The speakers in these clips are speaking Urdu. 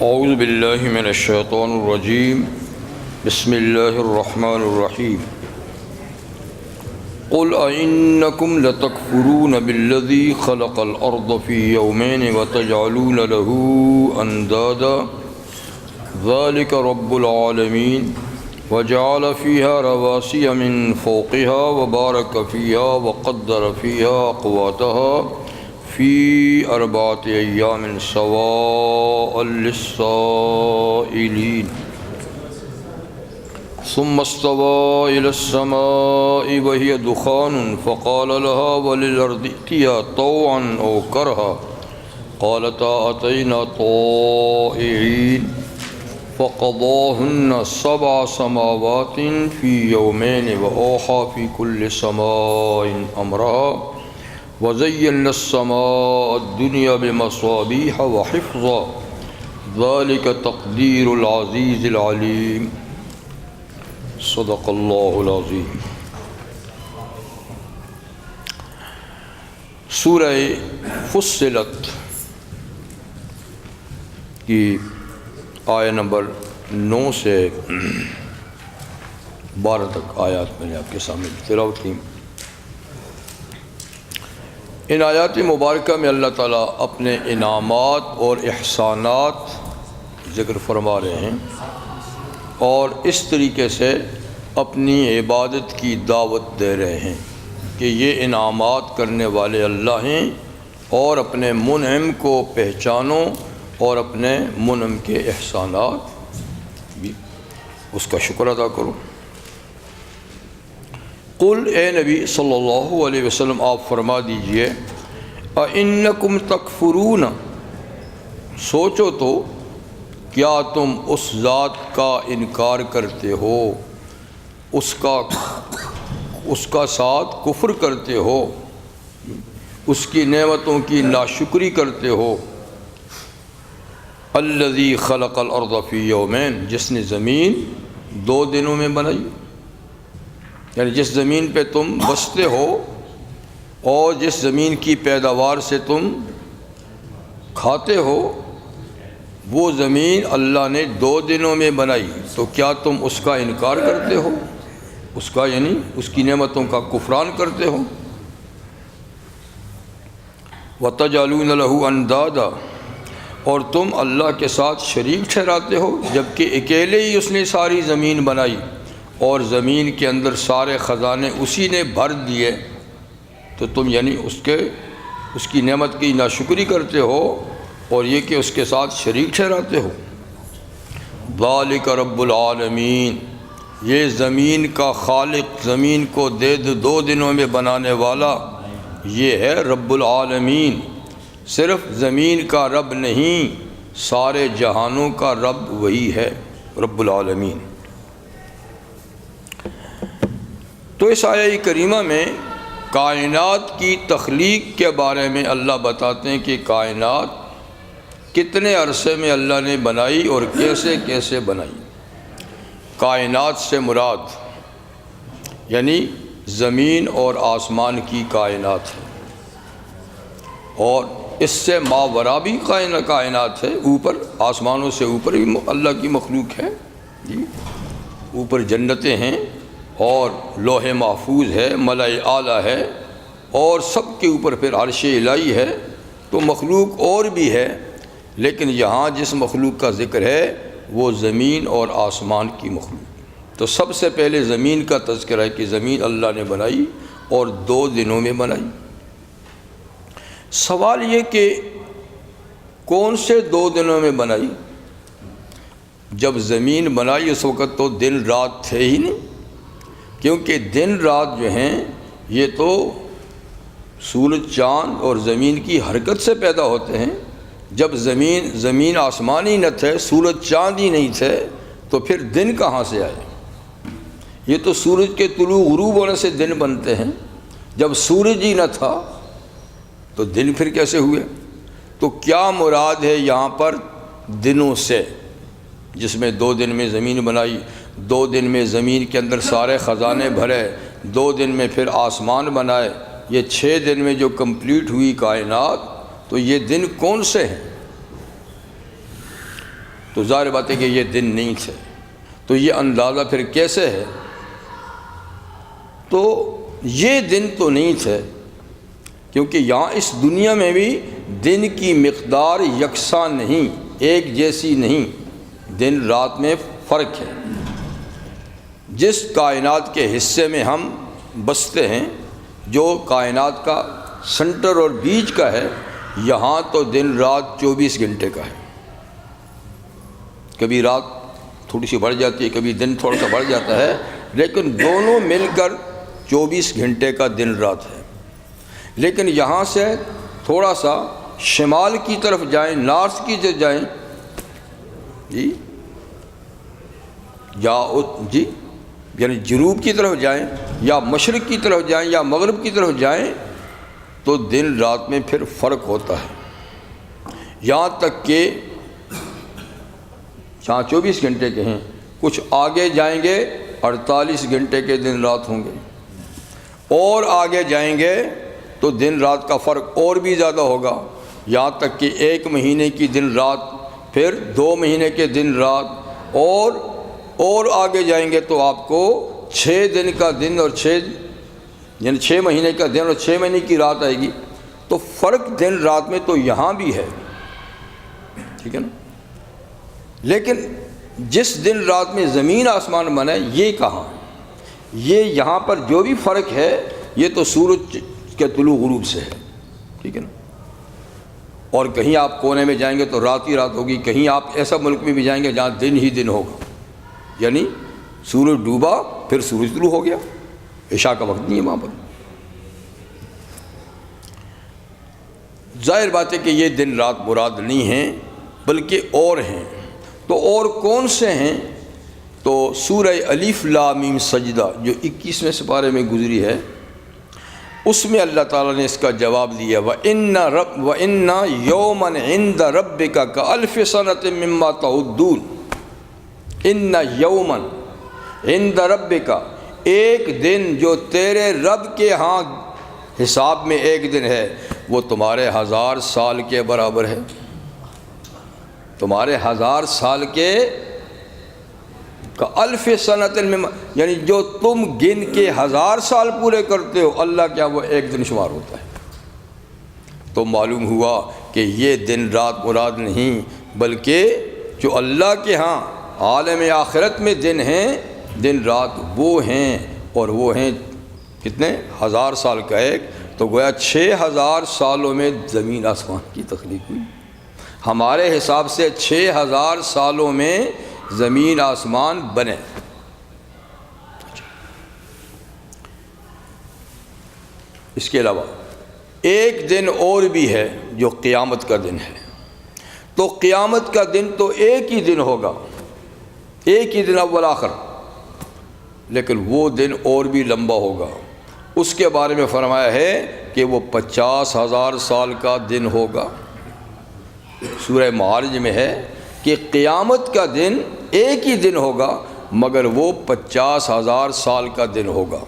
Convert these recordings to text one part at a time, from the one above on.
اعوذ باللہ من الشیطان الرجیم بسم اللہ الرحمن الرحیم قل أئنکم لتکفرون بالذی خلق الارض فی یومین وتجعلون له اندادا ذلک رب العالمین وجعل فیها رواسی من فوقها وبارک فیها وقدر فیها اقواتها فی اربعۃ ایام سواء للسائلین ثم استوى إلى السماء وهي دخان فقال لها وللأرض ائتيا طوعا أو كرها قالتا أتينا طائعين فقضاهن 7 سماوات في يومين وأوحى في كل سماء أمرها وزينا السماء الدنيا بمصابيح وحفظا ذلك تقدير العزيز العليم صدق اللہ العظیم۔ سورہ فصلت کی آیہ نمبر 9 سے 12 تک آیات میں نے آپ کے سامنے تلاوت کی۔ ان آیات مبارکہ میں اللہ تعالیٰ اپنے انعامات اور احسانات ذکر فرما رہے ہیں اور اس طریقے سے اپنی عبادت کی دعوت دے رہے ہیں کہ یہ انعامات کرنے والے اللہ ہیں اور اپنے منعم کو پہچانو اور اپنے منعم کے احسانات بھی اس کا شکر ادا کرو۔ قل اے نبی صلی اللہ علیہ وسلم آپ فرما دیجئے اَإِنَّكُمْ تَكْفُرُونَ، سوچو تو کیا تم اس ذات کا انکار کرتے ہو، اس کا ساتھ کفر کرتے ہو، اس کی نعمتوں کی ناشکری کرتے ہو۔ الذی خلق الارض فی یومین، جس نے زمین 2 دنوں میں بنائی، یعنی جس زمین پہ تم بستے ہو اور جس زمین کی پیداوار سے تم کھاتے ہو، وہ زمین اللہ نے 2 دنوں میں بنائی، تو کیا تم اس کا انکار کرتے ہو، اس کا یعنی اس کی نعمتوں کا کفران کرتے ہو۔ وَتَجْعَلُونَ لَهُ أَنْدَادًا، اور تم اللہ کے ساتھ شریک ٹھہراتے ہو، جبکہ اکیلے ہی اس نے ساری زمین بنائی اور زمین کے اندر سارے خزانے اسی نے بھر دیے، تو تم یعنی اس کی نعمت کی ناشکری کرتے ہو اور یہ کہ اس کے ساتھ شریک ٹھہراتے ہو۔ ذالک رب العالمین، یہ زمین کا خالق، زمین کو 2 دنوں میں بنانے والا یہ ہے رب العالمین۔ صرف زمین کا رب نہیں، سارے جہانوں کا رب وہی ہے، رب العالمین۔ تو اس آیہ کریمہ میں کائنات کی تخلیق کے بارے میں اللہ بتاتے ہیں کہ کائنات کتنے عرصے میں اللہ نے بنائی اور کیسے کیسے بنائی۔ کائنات سے مراد یعنی زمین اور آسمان کی کائنات ہے، اور اس سے ماورا بھی کائنات ہے، اوپر آسمانوں سے اوپر بھی اللہ کی مخلوق ہے جی، اوپر جنتیں ہیں اور لوح محفوظ ہے، ملائے اعلیٰ ہے، اور سب کے اوپر پھر عرش الہی ہے، تو مخلوق اور بھی ہے، لیکن یہاں جس مخلوق کا ذکر ہے وہ زمین اور آسمان کی مخلوق۔ تو سب سے پہلے زمین کا تذکرہ ہے کہ زمین اللہ نے بنائی اور 2 دنوں میں بنائی۔ سوال یہ کہ کون سے 2 دنوں میں بنائی؟ جب زمین بنائی اس وقت تو دن رات تھے ہی نہیں، کیونکہ دن رات جو ہیں یہ تو سورج چاند اور زمین کی حرکت سے پیدا ہوتے ہیں۔ جب زمین آسمان ہی نہ تھے، سورج چاند ہی نہیں تھے، تو پھر دن کہاں سے آئے؟ یہ تو سورج کے طلوع غروب ہونے سے دن بنتے ہیں، جب سورج ہی نہ تھا تو دن پھر کیسے ہوئے؟ تو کیا مراد ہے یہاں پر دنوں سے، جس میں 2 دن میں زمین بنائی، 2 دن میں زمین کے اندر سارے خزانے بھرے، 2 دن میں پھر آسمان بنائے، یہ 6 دن میں جو کمپلیٹ ہوئی کائنات، تو یہ دن کون سے ہیں؟ تو ظاہر بات ہے کہ یہ دن نہیں تھے. تو یہ اندازہ پھر کیسے ہے؟ تو یہ دن تو نہیں تھے، کیونکہ یہاں اس دنیا میں بھی دن کی مقدار یکساں نہیں، ایک جیسی نہیں، دن رات میں فرق ہے. جس کائنات کے حصے میں ہم بستے ہیں، جو کائنات کا سنٹر اور بیچ کا ہے، یہاں تو دن رات 24 گھنٹے کا ہے. کبھی رات تھوڑی سی بڑھ جاتی ہے، کبھی دن تھوڑا سا بڑھ جاتا ہے، لیکن دونوں مل کر 24 گھنٹے کا دن رات ہے. لیکن یہاں سے تھوڑا سا شمال کی طرف جائیں، نارتھ کی طرف جائیں جی، جی یعنی جنوب کی طرف جائیں یا مشرق کی طرف جائیں یا مغرب کی طرف جائیں، تو دن رات میں پھر فرق ہوتا ہے. یہاں تک کہ جہاں 24 گھنٹے کے ہیں، کچھ آگے جائیں گے 48 گھنٹے کے دن رات ہوں گے، اور آگے جائیں گے تو دن رات کا فرق اور بھی زیادہ ہوگا، یہاں تک کہ 1 مہینے کی دن رات، پھر 2 مہینے کے دن رات، اور آگے جائیں گے تو آپ کو 6 دن کا دن اور 6 مہینے کا دن اور 6 مہینے کی رات آئے گی. تو فرق دن رات میں تو یہاں بھی ہے، ٹھیک ہے نا. لیکن جس دن رات میں زمین آسمان بنا ہے، یہ کہاں؟ یہ یہاں پر جو بھی فرق ہے یہ تو سورج کے طلوع غروب سے ہے، ٹھیک ہے نا. اور کہیں آپ کونے میں جائیں گے تو رات ہی رات ہوگی، کہیں آپ ایسا ملک میں بھی جائیں گے جہاں دن ہی دن ہوگا، یعنی سورج ڈوبا پھر سورج طلوع ہو گیا، عشاء کا وقت نہیں ہے وہاں پر. ظاہر بات ہے کہ یہ دن رات مراد نہیں ہیں، بلکہ اور ہیں. تو اور کون سے ہیں؟ تو سورہ الف لام میم سجدہ جو 21ویں سپارے میں گزری ہے، اس میں اللہ تعالیٰ نے اس کا جواب دیا، وَإِنَّ يَوْمًا عِنْدَ رَبِّكَ كَأَلْفِ سَنَةٍ مِّمَّا تَعُدُّونَ. اِنَّ يَوْمًا عِنْدَ رَبِّكَ، ایک دن جو تیرے رب کے ہاں حساب میں ایک دن ہے، وہ تمہارے 1000 سال کے برابر ہے. تمہارے 1000 سال کے الف سنۃ، یعنی جو تم گن کے 1000 سال پورے کرتے ہو، اللہ کیا وہ ایک دن شمار ہوتا ہے. تو معلوم ہوا کہ یہ دن رات مراد نہیں، بلکہ جو اللہ کے ہاں عالم آخرت میں دن ہیں، دن رات وہ ہیں، اور وہ ہیں کتنے؟ 1000 سال کا ایک. تو گویا 6000 سالوں میں زمین آسمان کی تخلیق ہوئی. ہمارے حساب سے 6000 سالوں میں زمین آسمان بنے. اس کے علاوہ ایک دن اور بھی ہے جو قیامت کا دن ہے. تو قیامت کا دن تو ایک ہی دن ہوگا، ایک ہی دن اول آخر، لیکن وہ دن اور بھی لمبا ہوگا. اس کے بارے میں فرمایا ہے کہ وہ 50,000 سال کا دن ہوگا. سورہ معارج میں ہے کہ قیامت کا دن ایک ہی دن ہوگا، مگر وہ 50,000 سال کا دن ہوگا.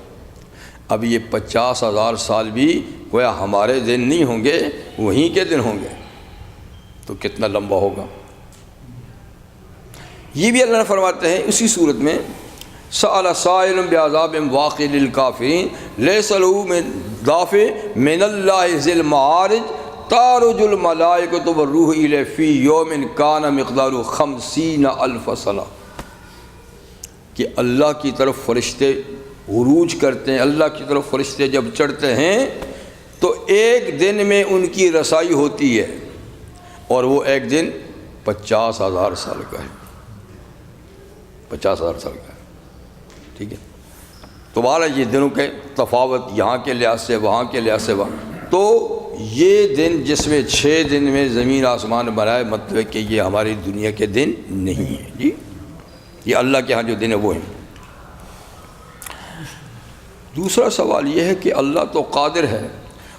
اب یہ 50,000 سال بھی گویا ہمارے دن نہیں ہوں گے، وہیں کے دن ہوں گے. تو کتنا لمبا ہوگا. یہ بھی اللہ نے فرماتے ہیں اسی صورت میں، سأل سائل بعذاب واقع للکافرین لیس له من دافع من اللہ ذی المعارج تعرج الملائکۃ والروح الیہ فی یوم کان مقدارہ 50,000 سنہ. کہ اللہ کی طرف فرشتے عروج کرتے ہیں، اللہ کی طرف فرشتے جب چڑھتے ہیں تو ایک دن میں ان کی رسائی ہوتی ہے، اور وہ ایک دن 50,000 سال کا ہے. 50,000 سال کا ہے، ٹھیک ہے. تو بہرحال یہ دنوں کے تفاوت یہاں کے لحاظ سے، وہاں کے لحاظ سے وہاں. تو یہ دن جس میں 6 دن میں زمین آسمان بنائے، مطلب ہے کہ یہ ہماری دنیا کے دن نہیں ہیں جی، یہ اللہ کے ہاں جو دن ہے وہ ہیں. دوسرا سوال یہ ہے کہ اللہ تو قادر ہے،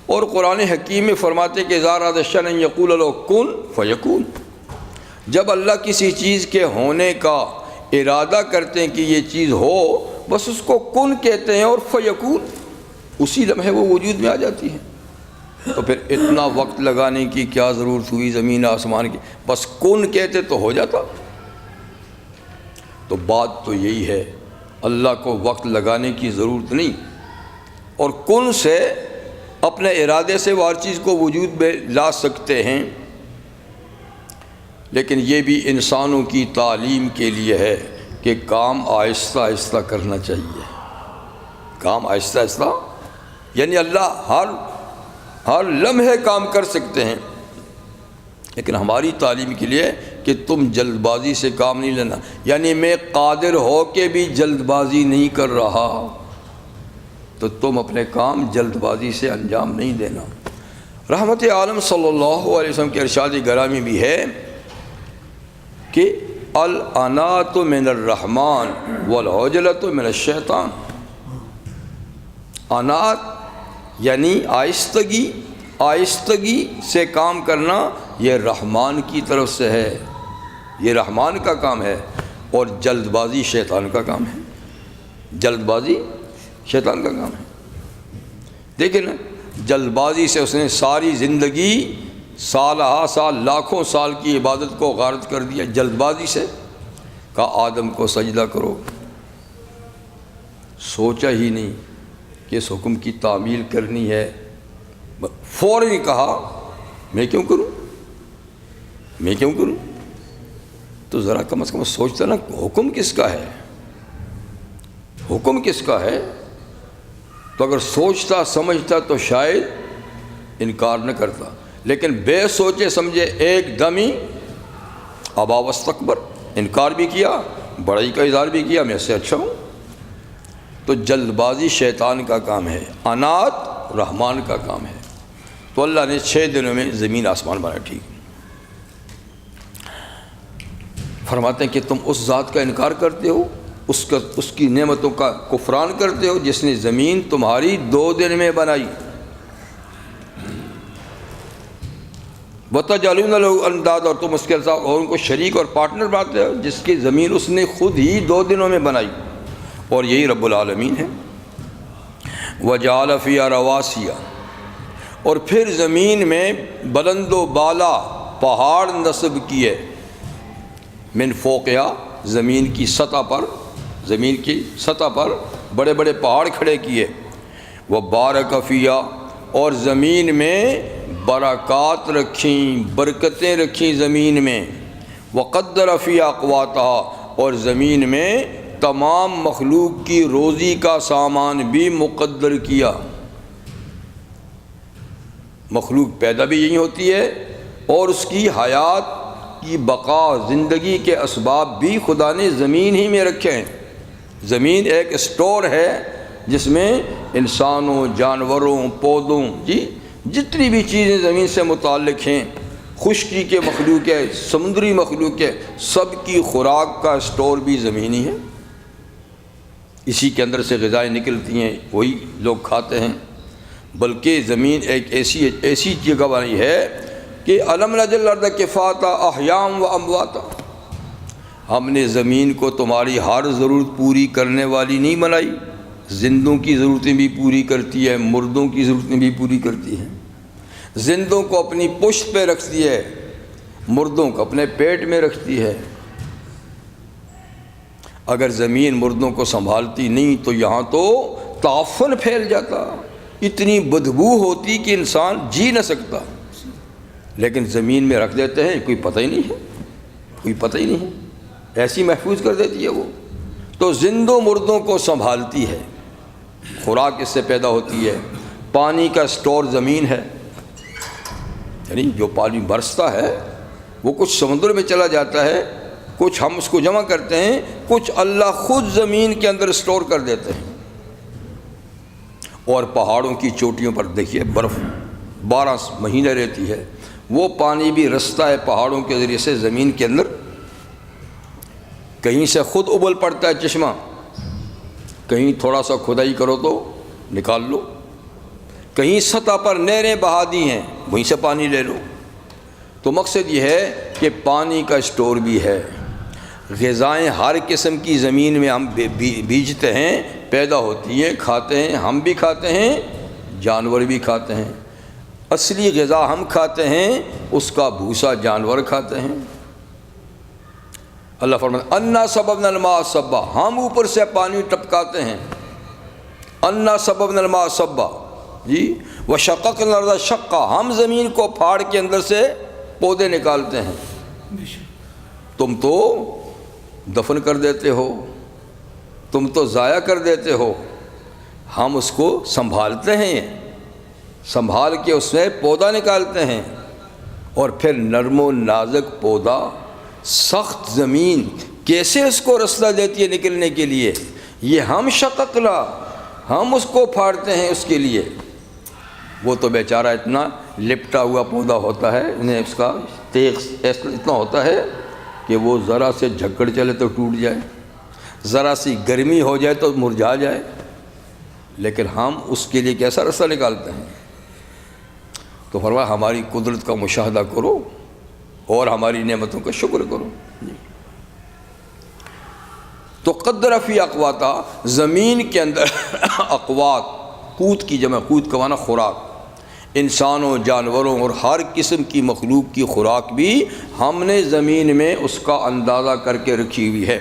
اور قرآن حکیم میں فرماتے کہ اذا اراد شیئا ان یقول له کن فیکون. جب اللہ کسی چیز کے ہونے کا ارادہ کرتے ہیں کہ یہ چیز ہو، بس اس کو کن کہتے ہیں اور فیکون، اسی لمحے وہ وجود میں آ جاتی ہے. تو پھر اتنا وقت لگانے کی کیا ضرورت ہوئی زمین آسمان کی؟ بس کن کہتے تو ہو جاتا. تو بات تو یہی ہے، اللہ کو وقت لگانے کی ضرورت نہیں، اور کن سے اپنے ارادے سے وہ ہر چیز کو وجود میں لا سکتے ہیں، لیکن یہ بھی انسانوں کی تعلیم کے لیے ہے کہ کام آہستہ آہستہ کرنا چاہیے، کام آہستہ آہستہ، یعنی اللہ ہر لمحے کام کر سکتے ہیں، لیکن ہماری تعلیم کے لیے کہ تم جلد بازی سے کام نہیں لینا، یعنی میں قادر ہو کے بھی جلد بازی نہیں کر رہا تو تم اپنے کام جلد بازی سے انجام نہیں دینا۔ رحمت عالم صلی اللہ علیہ وسلم کے ارشاد گرامی بھی ہے کہ الانات من الرحمن والعجلۃ من الشیطان، انات یعنی آہستگی سے کام کرنا یہ رحمان کی طرف سے ہے، یہ رحمان کا کام ہے، اور جلد بازی شیطان کا کام ہے، جلد بازی شیطان کا کام ہے۔ دیکھیں نا، جلد بازی سے اس نے ساری زندگی سالہ سال لاکھوں سال کی عبادت کو غارت کر دیا، جلد بازی سے کہا آدم کو سجدہ کرو، سوچا ہی نہیں کہ اس حکم کی تعمیل کرنی ہے، فوراً کہا میں کیوں کروں، تو ذرا کم از کم سوچتا نا حکم کس کا ہے، تو اگر سوچتا سمجھتا تو شاید انکار نہ کرتا، لیکن بے سوچے سمجھے ایک دم ہی ابا واستکبر، انکار بھی کیا، بڑائی کا اظہار بھی کیا، میں اس سے اچھا ہوں۔ تو جلد بازی شیطان کا کام ہے، انات رحمان کا کام ہے۔ تو اللہ نے 6 دنوں میں زمین آسمان بنایا، ٹھیک، فرماتے ہیں کہ تم اس ذات کا انکار کرتے ہو، اس کی نعمتوں کا کفران کرتے ہو جس نے زمین تمہاری 2 دن میں بنائی، وَتَجْعَلُونَ لَهُ أَنْدَادًا، اور تم اس کے ساتھ اور ان کو شریک اور پارٹنر بناتے ہو، جس کی زمین اس نے خود ہی 2 دنوں میں بنائی، اور یہی رب العالمین ہے۔ وَجَعَلَ فِيهَا رَوَاسِيَ، اور پھر زمین میں بلند و بالا پہاڑ نصب کیے، من فوقها، زمین کی سطح پر بڑے بڑے پہاڑ کھڑے کیے، وَبَارَكَ فِيهَا، اور زمین میں برکات رکھیں، برکتیں رکھیں زمین میں، وَقَدَّرَ فِيهَا أَقْوَاتَهَا، اور زمین میں تمام مخلوق کی روزی کا سامان بھی مقدر کیا، مخلوق پیدا بھی یہی ہوتی ہے، اور اس کی حیات کی بقا، زندگی کے اسباب بھی خدا نے زمین ہی میں رکھے ہیں۔ زمین ایک اسٹور ہے جس میں انسانوں، جانوروں، پودوں، جتنی بھی چیزیں زمین سے متعلق ہیں، خشکی کے مخلوق ہے، سمندری مخلوق ہے، سب کی خوراک کا اسٹور بھی زمینی ہے، اسی کے اندر سے غذائیں نکلتی ہیں، وہی لوگ کھاتے ہیں۔ بلکہ زمین ایک ایسی جگہ بنائی ہے کہ أَلَمْ نَجْعَلِ الْأَرْضَ كِفَاتًا أَحْيَاءً وَأَمْوَاتًا، ہم نے زمین کو تمہاری ہر ضرورت پوری کرنے والی نہیں بنائی، زندوں کی ضرورتیں بھی پوری کرتی ہے، مردوں کی ضرورتیں بھی پوری کرتی ہے، زندوں کو اپنی پشت پہ رکھتی ہے، مردوں کو اپنے پیٹ میں رکھتی ہے۔ اگر زمین مردوں کو سنبھالتی نہیں تو یہاں تو تعفن پھیل جاتا، اتنی بدبو ہوتی کہ انسان جی نہ سکتا، لیکن زمین میں رکھ دیتے ہیں، کوئی پتہ ہی نہیں ہے، ایسی محفوظ کر دیتی ہے وہ، تو زندوں مردوں کو سنبھالتی ہے، خوراک اس سے پیدا ہوتی ہے، پانی کا سٹور زمین ہے، یعنی جو پانی برستا ہے وہ کچھ سمندر میں چلا جاتا ہے، کچھ ہم اس کو جمع کرتے ہیں، کچھ اللہ خود زمین کے اندر سٹور کر دیتے ہیں۔ اور پہاڑوں کی چوٹیوں پر دیکھیے برف 12 مہینے رہتی ہے، وہ پانی بھی رستا ہے پہاڑوں کے ذریعے سے زمین کے اندر، کہیں سے خود ابل پڑتا ہے چشمہ، کہیں تھوڑا سا کھدائی کرو تو نکال لو، کہیں سطح پر نہریں بہا دی ہیں، وہیں سے پانی لے لو۔ تو مقصد یہ ہے کہ پانی کا اسٹور بھی ہے، غذائیں ہر قسم کی زمین میں ہم بیجتے ہیں، پیدا ہوتی ہیں، کھاتے ہیں، ہم بھی کھاتے ہیں، جانور بھی کھاتے ہیں، اصلی غذا ہم کھاتے ہیں، اس کا بھوسا جانور کھاتے ہیں۔ اللہ فرماتا انا سببنا الماء صبا، ہم اوپر سے پانی ٹپکاتے ہیں، انا سببنا الماء صبا جی، وشققنا الارض شقا، ہم زمین کو پھاڑ کے اندر سے پودے نکالتے ہیں، تم تو دفن کر دیتے ہو، تم تو ضائع کر دیتے ہو، ہم اس کو سنبھالتے ہیں، سنبھال کے اس میں پودا نکالتے ہیں، اور پھر نرم و نازک پودا، سخت زمین کیسے اس کو رسلہ دیتی ہے نکلنے کے لیے، یہ ہم شققنا، ہم اس کو پھاڑتے ہیں اس کے لیے۔ وہ تو بیچارہ اتنا لپٹا ہوا پودا ہوتا ہے، انہیں اس کا تیغ اتنا ہوتا ہے کہ وہ ذرا سے جھکڑ چلے تو ٹوٹ جائے، ذرا سی گرمی ہو جائے تو مرجھا جائے، لیکن ہم اس کے لیے کیسا رسہ نکالتے ہیں۔ تو فرمایا ہماری قدرت کا مشاہدہ کرو اور ہماری نعمتوں کا شکر کرو۔ تو قدر فی اقواتا، زمین کے اندر اقوات، قوت کی جمع، قوت کا معنی خوراک، انسانوں، جانوروں اور ہر قسم کی مخلوق کی خوراک بھی ہم نے زمین میں اس کا اندازہ کر کے رکھی ہوئی ہے۔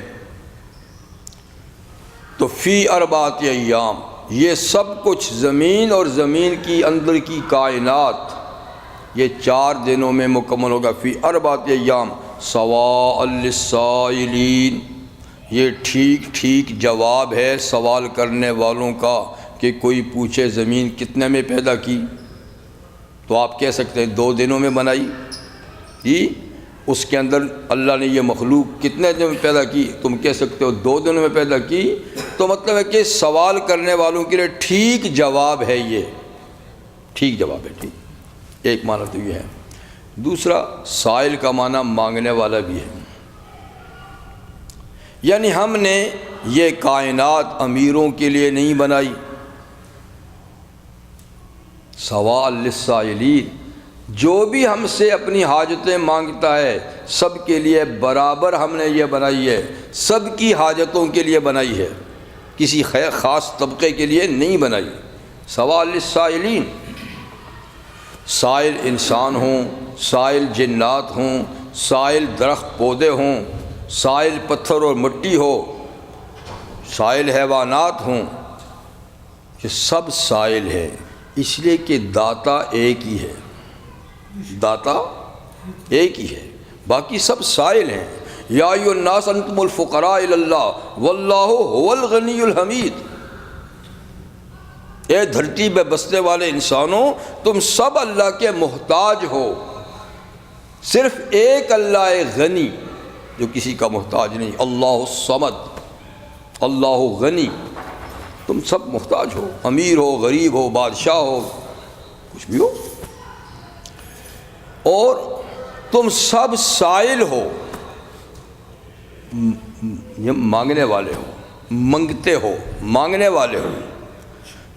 تو فی اربعۃ ایام، یہ سب کچھ زمین اور زمین کی اندر کی کائنات یہ 4 دنوں میں مکمل ہوگا۔ فی اربعۃ ایام سواء للسائلین، یہ ٹھیک ٹھیک جواب ہے سوال کرنے والوں کا، کہ کوئی پوچھے زمین کتنے میں پیدا کی تو آپ کہہ سکتے ہیں 2 دنوں میں بنائی جی، اس کے اندر اللہ نے یہ مخلوق کتنے دنوں میں پیدا کی، تم کہہ سکتے ہو 2 دنوں میں پیدا کی۔ تو مطلب ہے کہ سوال کرنے والوں کے لیے ٹھیک جواب ہے، یہ ٹھیک جواب ہے، ٹھیک۔ ایک معنی تو یہ ہے۔ دوسرا، سائل کا معنی مانگنے والا بھی ہے، یعنی ہم نے یہ کائنات امیروں کے لیے نہیں بنائی، سواء للسائلین، جو بھی ہم سے اپنی حاجتیں مانگتا ہے سب کے لیے برابر ہم نے یہ بنائی ہے، سب کی حاجتوں کے لیے بنائی ہے، کسی خاص طبقے کے لیے نہیں بنائی۔ سواء للسائلین، سائل انسان ہوں، سائل جنات ہوں، سائل درخت پودے ہوں، سائل پتھر اور مٹی ہو، سائل حیوانات ہوں، یہ سب سائل ہے، اس لیے کہ داتا ایک ہی ہے، داتا ایک ہی ہے، باقی سب سائل ہیں۔ یا ایھا الناس انتم الفقراء الی اللہ واللہ هو الغنی الحمید، اے دھرتی پہ بسنے والے انسانوں تم سب اللہ کے محتاج ہو، صرف ایک اللہ غنی جو کسی کا محتاج نہیں، اللہ الصمد، اللہ غنی، تم سب محتاج ہو، امیر ہو، غریب ہو، بادشاہ ہو، کچھ بھی ہو، اور تم سب سائل ہو، مانگنے والے ہو، منگتے ہو، مانگنے والے ہو۔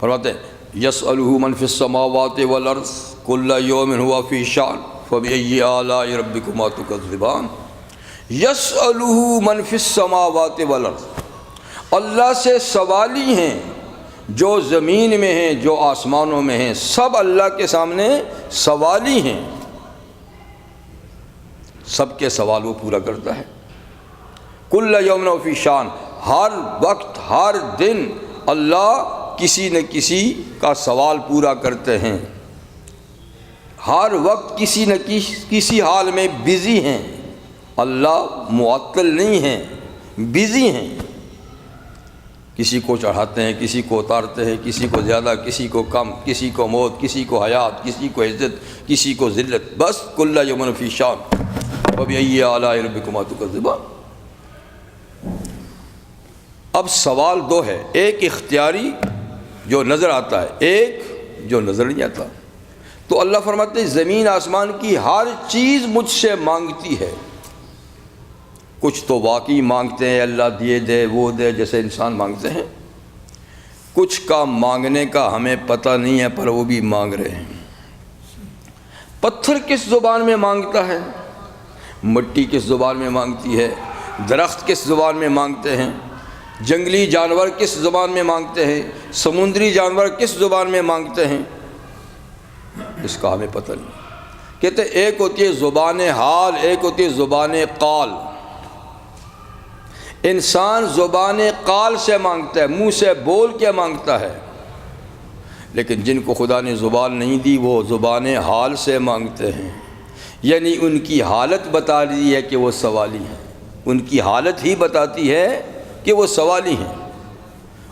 فرماتے ہیں یسألہ من فی السماوات والارض کل یوم هو فی شأن فبأی آلاء ربکما تکذبان۔ یسألہ من فی السماوات والارض، اللہ سے سوالی ہیں جو زمین میں ہیں، جو آسمانوں میں ہیں، سب اللہ کے سامنے سوالی ہیں، سب کے سوال وہ پورا کرتا ہے۔ کل یوم فی شان، ہر وقت ہر دن اللہ کسی نہ کسی کا سوال پورا کرتے ہیں، ہر وقت کسی نہ کسی حال میں بزی ہیں، اللہ معطل نہیں ہیں، بزی ہیں، کسی کو چڑھاتے ہیں، کسی کو اتارتے ہیں، کسی کو زیادہ، کسی کو کم، کسی کو موت، کسی کو حیات، کسی کو عزت، کسی کو ذلت، بس کل یوم فی شان فبأی آلاء ربکما تکذبان۔ اب سوال 2 ہے، ایک اختیاری جو نظر آتا ہے، ایک جو نظر نہیں آتا۔ تو اللہ فرماتے ہیں زمین آسمان کی ہر چیز مجھ سے مانگتی ہے، کچھ تو واقعی مانگتے ہیں اللہ دیے دے وہ دے جیسے انسان مانگتے ہیں، کچھ کا مانگنے کا ہمیں پتہ نہیں ہے پر وہ بھی مانگ رہے ہیں۔ پتھر کس زبان میں مانگتا ہے، مٹی کس زبان میں مانگتی ہے، درخت کس زبان میں مانگتے ہیں، جنگلی جانور کس زبان میں مانگتے ہیں، سمندری جانور کس زبان میں مانگتے ہیں، اس کا ہمیں پتہ نہیں۔ کہتے ایک ہوتی ہے زبان حال، ایک ہوتی ہے زبان قال۔ انسان زبان قال سے مانگتا ہے، منہ سے بول کے مانگتا ہے، لیکن جن کو خدا نے زبان نہیں دی وہ زبان حال سے مانگتے ہیں، یعنی ان کی حالت بتا رہی ہے کہ وہ سوالی ہیں، ان کی حالت ہی بتاتی ہے کہ وہ سوالی ہیں،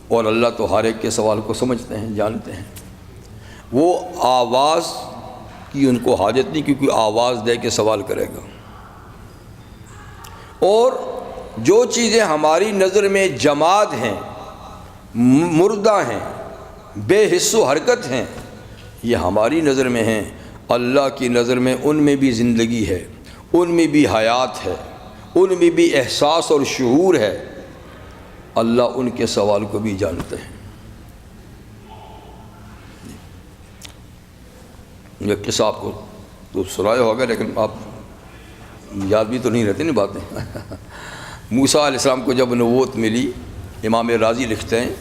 اور اللہ تو ہر ایک کے سوال کو سمجھتے ہیں، جانتے ہیں۔ وہ آواز کی ان کو حاجت نہیں، کیونکہ آواز دے کے سوال کرے گا۔ اور جو چیزیں ہماری نظر میں جماد ہیں، مردہ ہیں، بے حس و حرکت ہیں، یہ ہماری نظر میں ہیں، اللہ کی نظر میں ان میں بھی زندگی ہے، ان میں بھی حیات ہے، ان میں بھی احساس اور شعور ہے۔ اللہ ان کے سوال کو بھی جانتے ہیں۔ یہ قصہ آپ کو تو سنایا ہوگا، لیکن آپ یاد بھی تو نہیں رہتی نا باتیں۔ موسیٰ علیہ السلام کو جب نبوت ملی، امام رازی لکھتے ہیں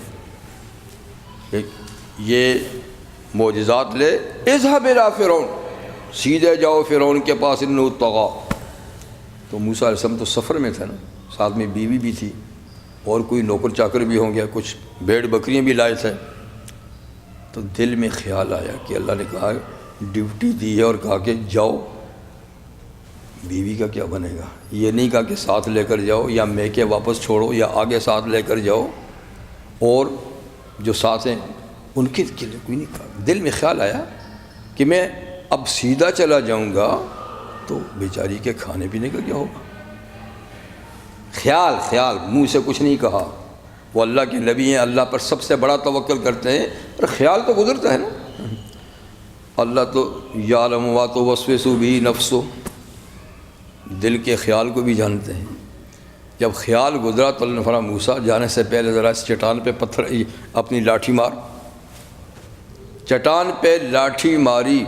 کہ یہ معجزات لے، اذهب الى فرعون، سیدھے جاؤ فرعون کے پاس، انه طغى۔ تو موسیٰ علیہ السلام تو سفر میں تھے نا، ساتھ میں بیوی بھی تھی اور کوئی نوکر چاکر بھی ہوں گے، کچھ بھیڑ بکریاں بھی لائے تھے۔ تو دل میں خیال آیا کہ اللہ نے کہا ڈیوٹی دی ہے اور کہا کہ جاؤ، بیوی کا کیا بنے گا؟ یہ نہیں کہا کہ ساتھ لے کر جاؤ یا میکے واپس چھوڑو یا آگے ساتھ لے کر جاؤ، اور جو ساتھ ہیں ان کے لیے کوئی نہیں کہا۔ دل میں خیال آیا کہ میں اب سیدھا چلا جاؤں گا تو بیچاری کے کھانے پینے کا کیا ہوگا؟ خیال منہ سے کچھ نہیں کہا۔ وہ اللہ کے نبی ہیں، اللہ پر سب سے بڑا توکل کرتے ہیں، پر خیال تو گزرتا ہے نا۔ اللہ تو یعلم ما توسوس بہ نفسہ، دل کے خیال کو بھی جانتے ہیں۔ جب خیال گزرا تو اللہ نے فرمایا موسیٰ جانے سے پہلے ذرا اس چٹان پہ پتھر اپنی لاٹھی مار۔ چٹان پہ لاٹھی ماری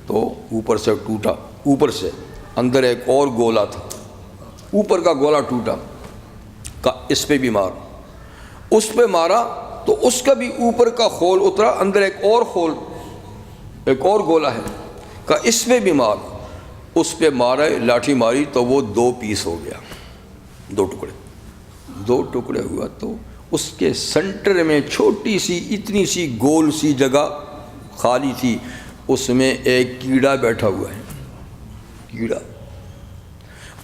تو اوپر سے ٹوٹا، اوپر سے اندر ایک اور گولا تھا، اوپر کا گولا ٹوٹا، کہا اس پہ بھی مار۔ اس پہ مارا تو اس کا بھی اوپر کا خول اترا، اندر ایک اور خول، ایک اور گولا ہے، کہا اس پہ بھی مار۔ اس پہ مارا، لاٹھی ماری تو وہ 2 پیس ہو گیا، 2 ٹکڑے ہوا۔ تو اس کے سنٹر میں چھوٹی سی اتنی سی گول سی جگہ خالی تھی، اس میں ایک کیڑا بیٹھا ہوا ہے، کیڑا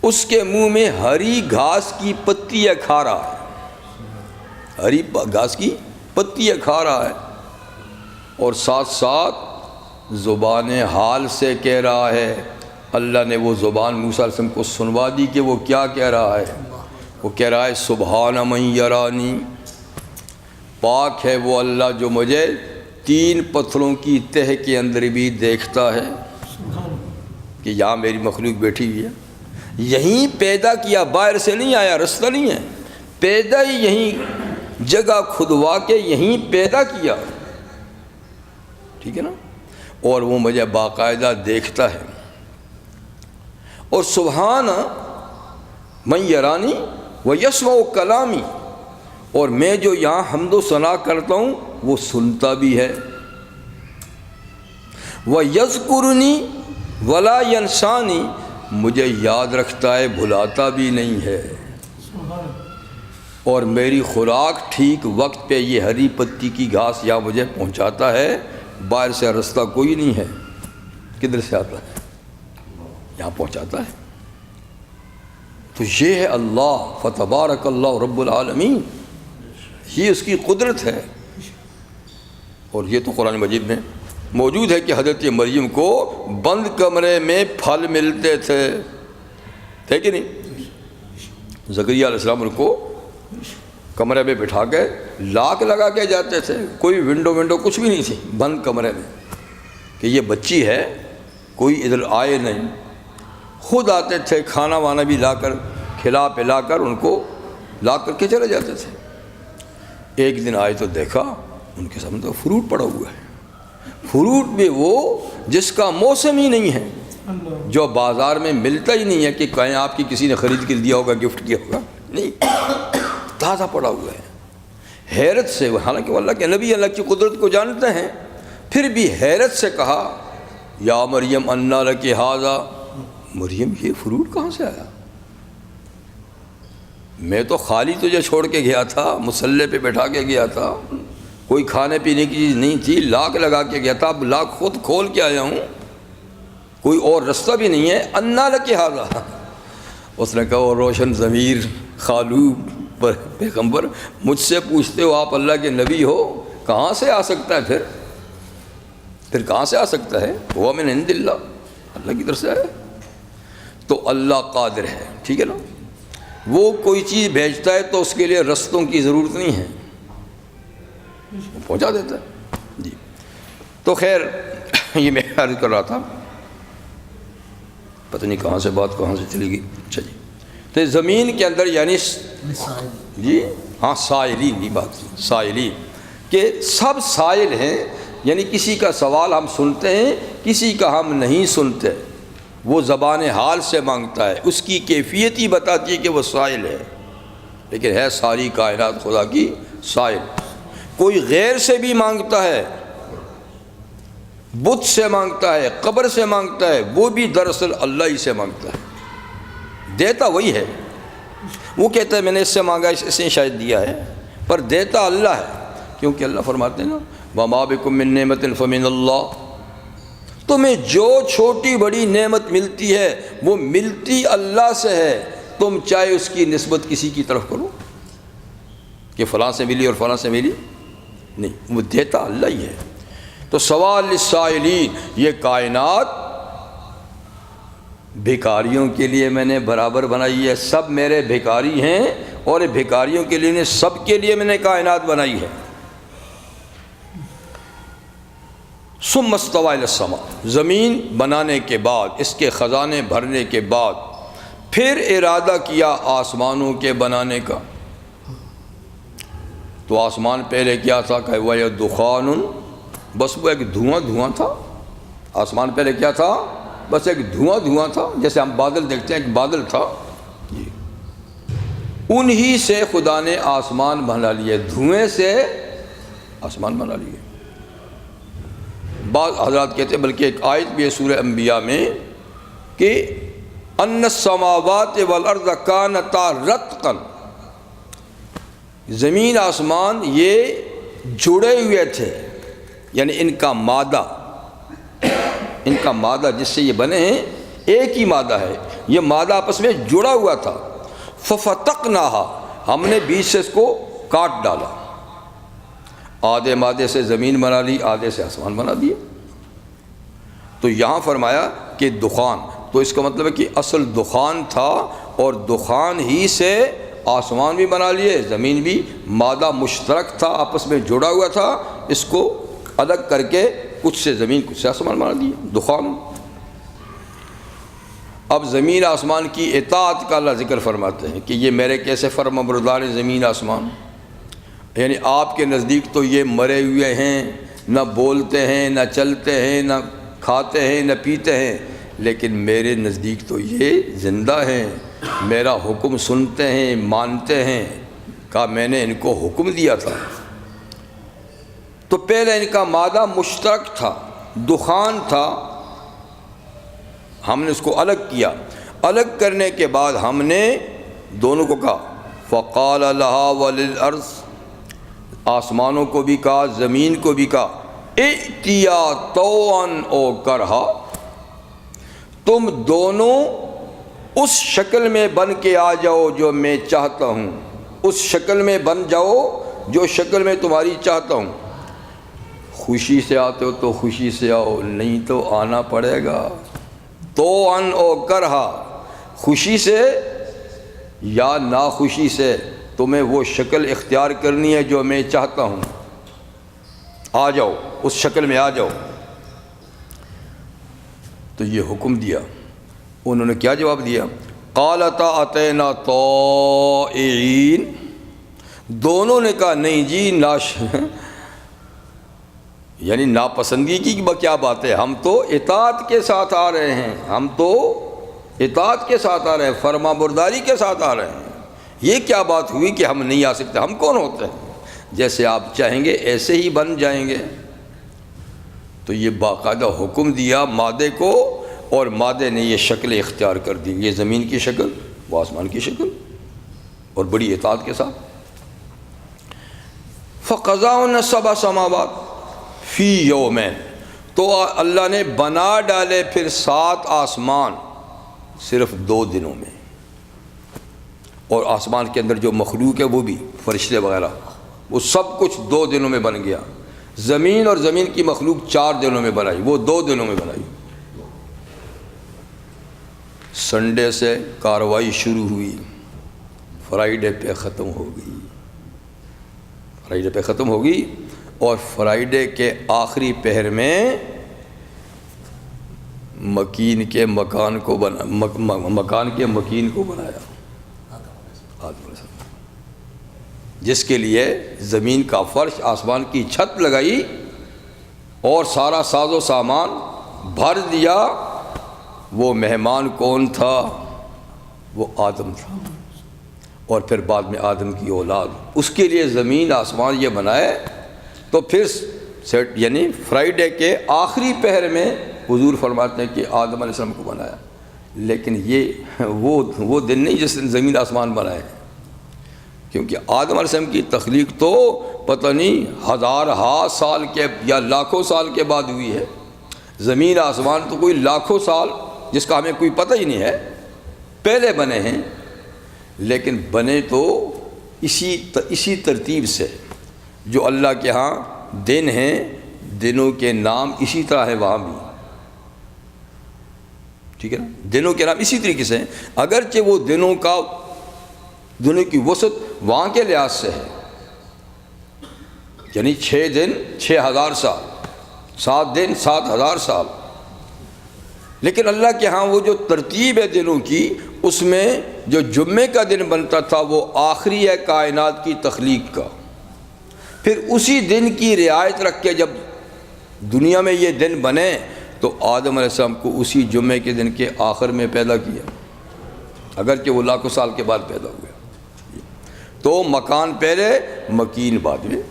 اس کے منہ میں ہری گھاس کی پتیاں کھا رہا ہے، ہری گھاس کی پتیاں کھا رہا ہے، اور ساتھ ساتھ زبان حال سے کہہ رہا ہے۔ اللہ نے وہ زبان موسیٰ علیہ السلام کو سنوا دی کہ وہ کیا کہہ رہا ہے۔ وہ کہہ رہا ہے سبحان من یرانی، پاک ہے وہ اللہ جو مجھے 3 پتھروں کی تہ کے اندر بھی دیکھتا ہے، کہ یہاں میری مخلوق بیٹھی ہوئی ہے، یہیں پیدا کیا، باہر سے نہیں آیا، رستہ نہیں ہے، پیدا ہی یہیں جگہ کھدوا کے یہیں پیدا کیا، ٹھیک ہے نا، اور وہ مجھے باقاعدہ دیکھتا ہے۔ اور سبحان من یرانی ویسمع کلامی، اور میں جو یہاں حمد و ثنا کرتا ہوں وہ سنتا بھی ہے۔ وَيَذْكُرُنِي وَلَا يَنْسَانِي، مجھے یاد رکھتا ہے، بھلاتا بھی نہیں ہے، اور میری خوراک ٹھیک وقت پہ یہ ہری پتی کی گھاس یہاں مجھے پہنچاتا ہے، باہر سے راستہ کوئی نہیں ہے، کدھر سے آتا ہے، یہاں پہنچاتا ہے۔ تو یہ ہے اللہ، فتبارک اللہ رب العالمین، یہ اس کی قدرت ہے۔ اور یہ تو قرآن مجید میں موجود ہے کہ حضرت مریم کو بند کمرے میں پھل ملتے تھے کہ نہیں؟ زکریا علیہ السلام ان کو کمرے میں بٹھا کے لاک لگا کے جاتے تھے، کوئی ونڈو کچھ بھی نہیں تھی، بند کمرے میں، کہ یہ بچی ہے، کوئی ادھر آئے نہیں، خود آتے تھے، کھانا وانا بھی لا کر کھلا پلا کر ان کو لا کر کے چلے جاتے تھے۔ ایک دن آئے تو دیکھا ان کے سامنے تو فروٹ پڑا ہوا ہے، فروٹ بھی وہ جس کا موسم ہی نہیں ہے، جو بازار میں ملتا ہی نہیں ہے کہ کہیں آپ کی کسی نے خرید کے دیا ہوگا، گفٹ کیا ہوگا، نہیں، تازہ پڑا ہوا ہے۔ حیرت سے، حالانکہ وہ اللہ کے نبی اللہ کی قدرت کو جانتے ہیں، پھر بھی حیرت سے کہا یا مریم انا لکی ھذا، مریم یہ فروٹ کہاں سے آیا؟ میں تو خالی تجھے چھوڑ کے گیا تھا، مسلح پہ بیٹھا کے گیا تھا، کوئی کھانے پینے کی چیز نہیں تھی، لاک لگا کے گیا تھا، اب لاک خود کھول کے آیا ہوں، کوئی اور رستہ بھی نہیں ہے، انا لک ھذا۔ اس نے کہا وہ روشن ضمیر خالو پیغمبر، مجھ سے پوچھتے ہو آپ اللہ کے نبی ہو، کہاں سے آ سکتا ہے پھر کہاں سے آ سکتا ہے؟ وہ من عند اللہ، اللہ کی طرف سے ہے۔ تو اللہ قادر ہے، ٹھیک ہے نا، وہ کوئی چیز بھیجتا ہے تو اس کے لیے رستوں کی ضرورت نہیں ہے، وہ پہنچا دیتا ہے جی۔ تو خیر یہ میں عرض کر رہا تھا، پتہ نہیں کہاں سے بات کہاں سے چلی گئی۔ اچھا جی، تو زمین کے اندر یعنی جی ہاں سائلین کی بات، سائلین کہ سب سائل ہیں، یعنی کسی کا سوال ہم سنتے ہیں، کسی کا ہم نہیں سنتے، وہ زبان حال سے مانگتا ہے، اس کی کیفیت ہی بتاتی ہے کہ وہ سائل ہے، لیکن ہے ساری کائنات خدا کی سائل۔ کوئی غیر سے بھی مانگتا ہے، بت سے مانگتا ہے، قبر سے مانگتا ہے، وہ بھی دراصل اللہ ہی سے مانگتا ہے، دیتا وہی ہے۔ وہ کہتا ہے میں نے اس سے مانگا، اس نے شاید دیا ہے، پر دیتا اللہ ہے، کیونکہ اللہ فرماتے ہیں نا وَمَا بِكُم مِّن نِّعْمَةٍ فَمِنَ اللَّهِ، تمہیں جو چھوٹی بڑی نعمت ملتی ہے وہ ملتی اللہ سے ہے، تم چاہے اس کی نسبت کسی کی طرف کرو کہ فلاں سے ملی اور فلاں سے ملی، نہیں، وہ دیتا اللہ ہی ہے۔ تو سوال للسائلین، یہ کائنات بھکاریوں کے لیے میں نے برابر بنائی ہے، سب میرے بھکاری ہیں، اور بھکاریوں کے لیے نہیں، سب کے لیے میں نے کائنات بنائی ہے۔ ثم استوى الى السماء، زمین بنانے کے بعد، اس کے خزانے بھرنے کے بعد پھر ارادہ کیا آسمانوں کے بنانے کا۔ تو آسمان پہلے کیا تھا کہ وہ دخان، بس وہ ایک دھواں تھا۔ آسمان پہلے کیا تھا؟ بس ایک دھواں تھا، جیسے ہم بادل دیکھتے ہیں، ایک بادل تھا، انہی سے خدا نے آسمان بنا لیے، دھوئیں سے آسمان بنا لیے۔ بعض حضرات کہتے ہیں، بلکہ ایک آیت بھی ہے سورہ انبیاء میں کہ ان السماوات والارض کانتا رتقا، زمین آسمان یہ جڑے ہوئے تھے، یعنی ان کا مادہ جس سے یہ بنے ہیں ایک ہی مادہ ہے، یہ مادہ آپس میں جڑا ہوا تھا۔ ففتقناها، ہم نے بیچ سے اس کو کاٹ ڈالا، آدھے مادے سے زمین بنا لی، آدھے سے آسمان بنا دیے۔ تو یہاں فرمایا کہ دخان، تو اس کا مطلب ہے کہ اصل دخان تھا، اور دخان ہی سے آسمان بھی بنا لیے، زمین بھی، مادہ مشترک تھا، آپس میں جڑا ہوا تھا، اس کو الگ کر کے کچھ سے زمین کچھ سے آسمان بنا دیے، دخان۔ اب زمین آسمان کی اطاعت کا اللہ ذکر فرماتے ہیں کہ یہ میرے کیسے فرما بردار ہیں زمین آسمان، یعنی آپ کے نزدیک تو یہ مرے ہوئے ہیں، نہ بولتے ہیں، نہ چلتے ہیں، نہ کھاتے ہیں، نہ پیتے ہیں، لیکن میرے نزدیک تو یہ زندہ ہیں، میرا حکم سنتے ہیں، مانتے ہیں، کہا میں نے ان کو حکم دیا تھا۔ تو پہلے ان کا مادہ مشترک تھا، دخان تھا، ہم نے اس کو الگ کیا، الگ کرنے کے بعد ہم نے دونوں کو کہا فقال لها وللارض، آسمانوں کو بھی کہا، زمین کو بھی کہا ائتیا طوعا او کرہا، تم دونوں اس شکل میں بن کے آ جاؤ جو میں چاہتا ہوں، اس شکل میں بن جاؤ جو شکل میں تمہاری چاہتا ہوں۔ خوشی سے آتے ہو تو خوشی سے آؤ، نہیں تو آنا پڑے گا۔ طوعا او کرہا، خوشی سے یا ناخوشی سے تمہیں وہ شکل اختیار کرنی ہے جو میں چاہتا ہوں، آ جاؤ، اس شکل میں آ جاؤ۔ تو یہ حکم دیا، انہوں نے کیا جواب دیا؟ قالتا اتینا طائعین، دونوں نے کہا نہیں جی، یعنی ناپسندگی کی کیا بات ہے، ہم تو اطاعت کے ساتھ آ رہے ہیں، ہم تو اطاعت کے ساتھ آ رہے ہیں، فرما برداری کے ساتھ آ رہے ہیں، یہ کیا بات ہوئی کہ ہم نہیں آ سکتے؟ ہم کون ہوتے ہیں؟ جیسے آپ چاہیں گے ایسے ہی بن جائیں گے۔ تو یہ باقاعدہ حکم دیا مادے کو، اور مادے نے یہ شکل اختیار کر دی، یہ زمین کی شکل، وہ آسمان کی شکل۔ اور بڑی اطاعت کے ساتھ۔ فَقَضَاهُنَّ سَبْعَ سَمَاوَاتٍ فِي يَوْمَيْنِ، تو اللہ نے بنا ڈالے پھر 7 آسمان صرف 2 دنوں میں، اور آسمان کے اندر جو مخلوق ہے وہ بھی فرشتے وغیرہ وہ سب کچھ 2 دنوں میں بن گیا۔ زمین اور زمین کی مخلوق 4 دنوں میں بنائی، وہ 2 دنوں میں بنائی۔ سنڈے سے کاروائی شروع ہوئی، فرائیڈے پہ ختم ہو گئی، فرائیڈے پہ ختم ہوگی، اور فرائیڈے کے آخری پہر میں مکین کے مکان کو بنایا آدم علیہ السلام، جس کے لیے زمین کا فرش آسمان کی چھت لگائی اور سارا ساز و سامان بھر دیا۔ وہ مہمان کون تھا؟ وہ آدم تھا، اور پھر بعد میں آدم کی اولاد۔ اس کے لیے زمین آسمان یہ بنائے، تو پھر یعنی فرائیڈے کے آخری پہر میں حضور فرماتے ہیں کہ آدم علیہ السلام کو بنایا، لیکن یہ وہ دن نہیں جس دن زمین آسمان بنائے، کیونکہ آدم علیہ السلام کی تخلیق تو پتہ نہیں ہزارہا سال کے یا لاکھوں سال کے بعد ہوئی ہے۔ زمین آسمان تو کوئی لاکھوں سال جس کا ہمیں کوئی پتہ ہی نہیں ہے پہلے بنے ہیں، لیکن بنے تو اسی ترتیب سے جو اللہ کے ہاں دن ہیں، دنوں کے نام اسی طرح ہے وہاں بھی، ٹھیک ہے نا، دنوں کے نام اسی طریقے سے ہیں، اگرچہ وہ دنوں کی وسعت وہاں کے لحاظ سے ہے، یعنی 6 دن 6000 سال، 7 دن 7000 سال، لیکن اللہ کے ہاں وہ جو ترتیب ہے دنوں کی، اس میں جو جمعے کا دن بنتا تھا وہ آخری ہے کائنات کی تخلیق کا، پھر اسی دن کی رعایت رکھ کے جب دنیا میں یہ دن بنے تو آدم علیہ السلام کو اسی جمعے کے دن کے آخر میں پیدا کیا، اگرچہ وہ لاکھوں سال کے بعد پیدا ہوئے، تو مکان پہلے مکین بعد میں۔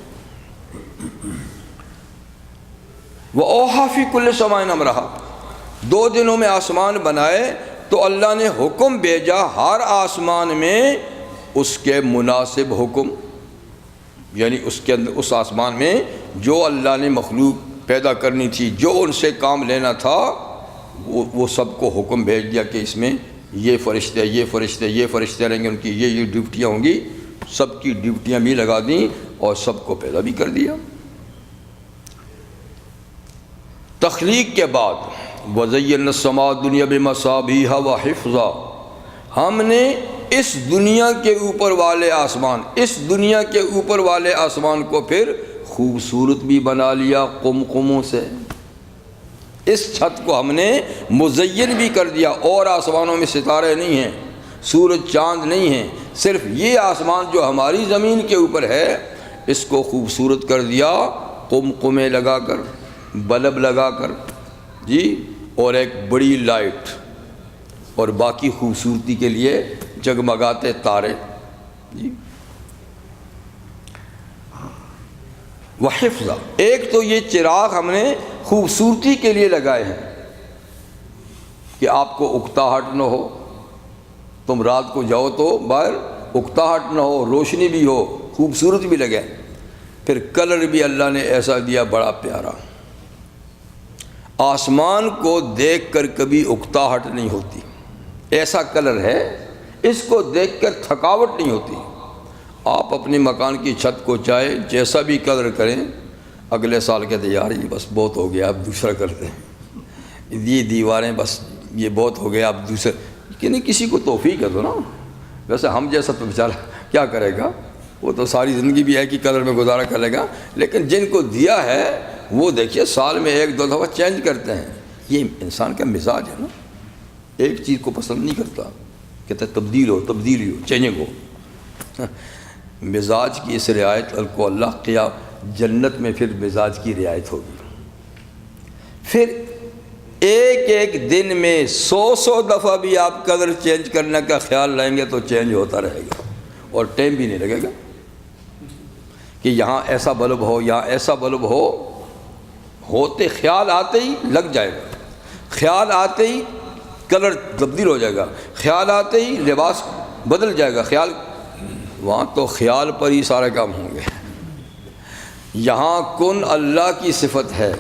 وَأَوْحَىٰ فِي كُلِّ سَمَاءٍ أَمْرَهَا، 2 دنوں میں آسمان بنائے تو اللہ نے حکم بھیجا ہر آسمان میں اس کے مناسب حکم، یعنی اس کے اندر اس آسمان میں جو اللہ نے مخلوق پیدا کرنی تھی، جو ان سے کام لینا تھا، وہ سب کو حکم بھیج دیا کہ اس میں یہ فرشتے رہیں گے، ان کی یہ ڈیوٹیاں ہوں گی، سب کی ڈیوٹیاں بھی لگا دیں اور سب کو پیدا بھی کر دیا۔ تخلیق کے بعد وَزَيَّنَّا السَّمَاءَ الدُّنْيَا بِمَصَابِيحَ وَحِفْظًا، ہم نے اس دنیا کے اوپر والے آسمان کو پھر خوبصورت بھی بنا لیا قمقموں سے، اس چھت کو ہم نے مزین بھی کر دیا، اور آسمانوں میں ستارے نہیں ہیں، سورج چاند نہیں ہیں، صرف یہ آسمان جو ہماری زمین کے اوپر ہے اس کو خوبصورت کر دیا قمقمے لگا کر، بلب لگا کر، جی، اور ایک بڑی لائٹ، اور باقی خوبصورتی کے لیے جگمگاتے تارے، جی۔ وحفظہ، ایک تو یہ چراغ ہم نے خوبصورتی کے لیے لگائے ہیں کہ آپ کو اکتاہٹ نہ ہو، تم رات کو جاؤ تو باہر اکتاہٹ نہ ہو، روشنی بھی ہو، خوبصورت بھی لگے، پھر کلر بھی اللہ نے ایسا دیا بڑا پیارا، آسمان کو دیکھ کر کبھی اکتاہٹ نہیں ہوتی، ایسا کلر ہے، اس کو دیکھ کر تھکاوٹ نہیں ہوتی۔ آپ اپنے مکان کی چھت کو چاہے جیسا بھی کلر کریں، اگلے سال کہتے یار یہ بس بہت ہو گیا، اب دوسرا کرتے ہیں، یہ دیواریں بس یہ بہت ہو گیا، اب دوسرا، کہ نہیں، کسی کو توفیق ہے تو نا، ویسے ہم جیسا تو بیچارہ کیا کرے گا، وہ تو ساری زندگی بھی ہے کہ کلر میں گزارا کر لے گا، لیکن جن کو دیا ہے وہ دیکھیے سال میں 1-2 دفعہ چینج کرتے ہیں، یہ انسان کا مزاج ہے نا، ایک چیز کو پسند نہیں کرتا، کہتا ہے تبدیلی ہو، چینجنگ ہو، مزاج کی اس رعایت کو اللہ کیا جنت میں پھر مزاج کی رعایت ہوگی، پھر ایک دن میں 100 دفعہ بھی آپ کلر چینج کرنے کا خیال لائیں گے تو چینج ہوتا رہے گا، اور ٹائم بھی نہیں لگے گا کہ یہاں ایسا بلب ہو، یہاں ایسا بلب ہو، ہوتے خیال آتے ہی لگ جائے گا، خیال آتے ہی کلر تبدیل ہو جائے گا، خیال آتے ہی لباس بدل جائے گا، خیال وہاں تو خیال پر ہی سارے کام ہوں گے. یہاں کن اللہ کی صفت ہے،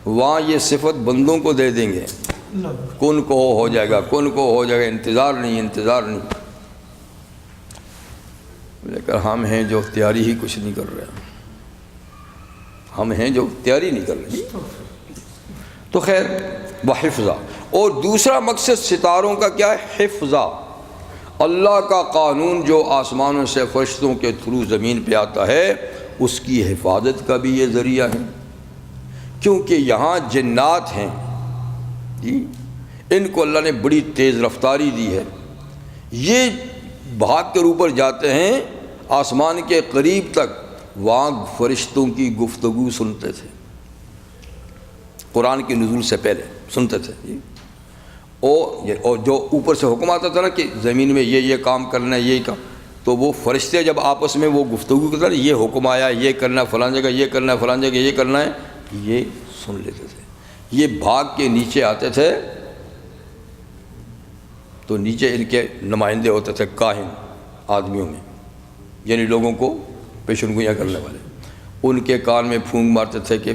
وہاں یہ صفت بندوں کو دے دیں گے. کن کو ہو جائے گا، کن کو ہو جائے گا، انتظار نہیں، انتظار نہیں. لیکن ہم ہیں جو تیاری ہی کچھ نہیں کر رہے، ہم ہیں جو تیاری نہیں کر رہے. تو خیر وحفظہ. اور دوسرا مقصد ستاروں کا کیا ہے؟ حفظہ. اللہ کا قانون جو آسمانوں سے فرشتوں کے تھرو زمین پہ آتا ہے، اس کی حفاظت کا بھی یہ ذریعہ ہے. کیونکہ یہاں جنات ہیں جی، ان کو اللہ نے بڑی تیز رفتاری دی ہے. یہ بھاگ کر اوپر جاتے ہیں آسمان کے قریب تک، وہاں فرشتوں کی گفتگو سنتے تھے، قرآن کی نزول سے پہلے سنتے تھے جی. اور جو اوپر سے حکم آتا تھا نا کہ زمین میں یہ کام کرنا ہے، یہی کام، تو وہ فرشتے جب آپس میں وہ گفتگو کرتے ہیں، یہ حکم آیا، یہ کرنا ہے فلاں جگہ، یہ کرنا ہے فلاں جگہ، یہ کرنا ہے، یہ سن لیتے تھے. یہ بھاگ کے نیچے آتے تھے، تو نیچے ان کے نمائندے ہوتے تھے کاہن آدمیوں میں، یعنی لوگوں کو پیشن گوئیاں کرنے والے. ان کے کان میں پھونک مارتے تھے کہ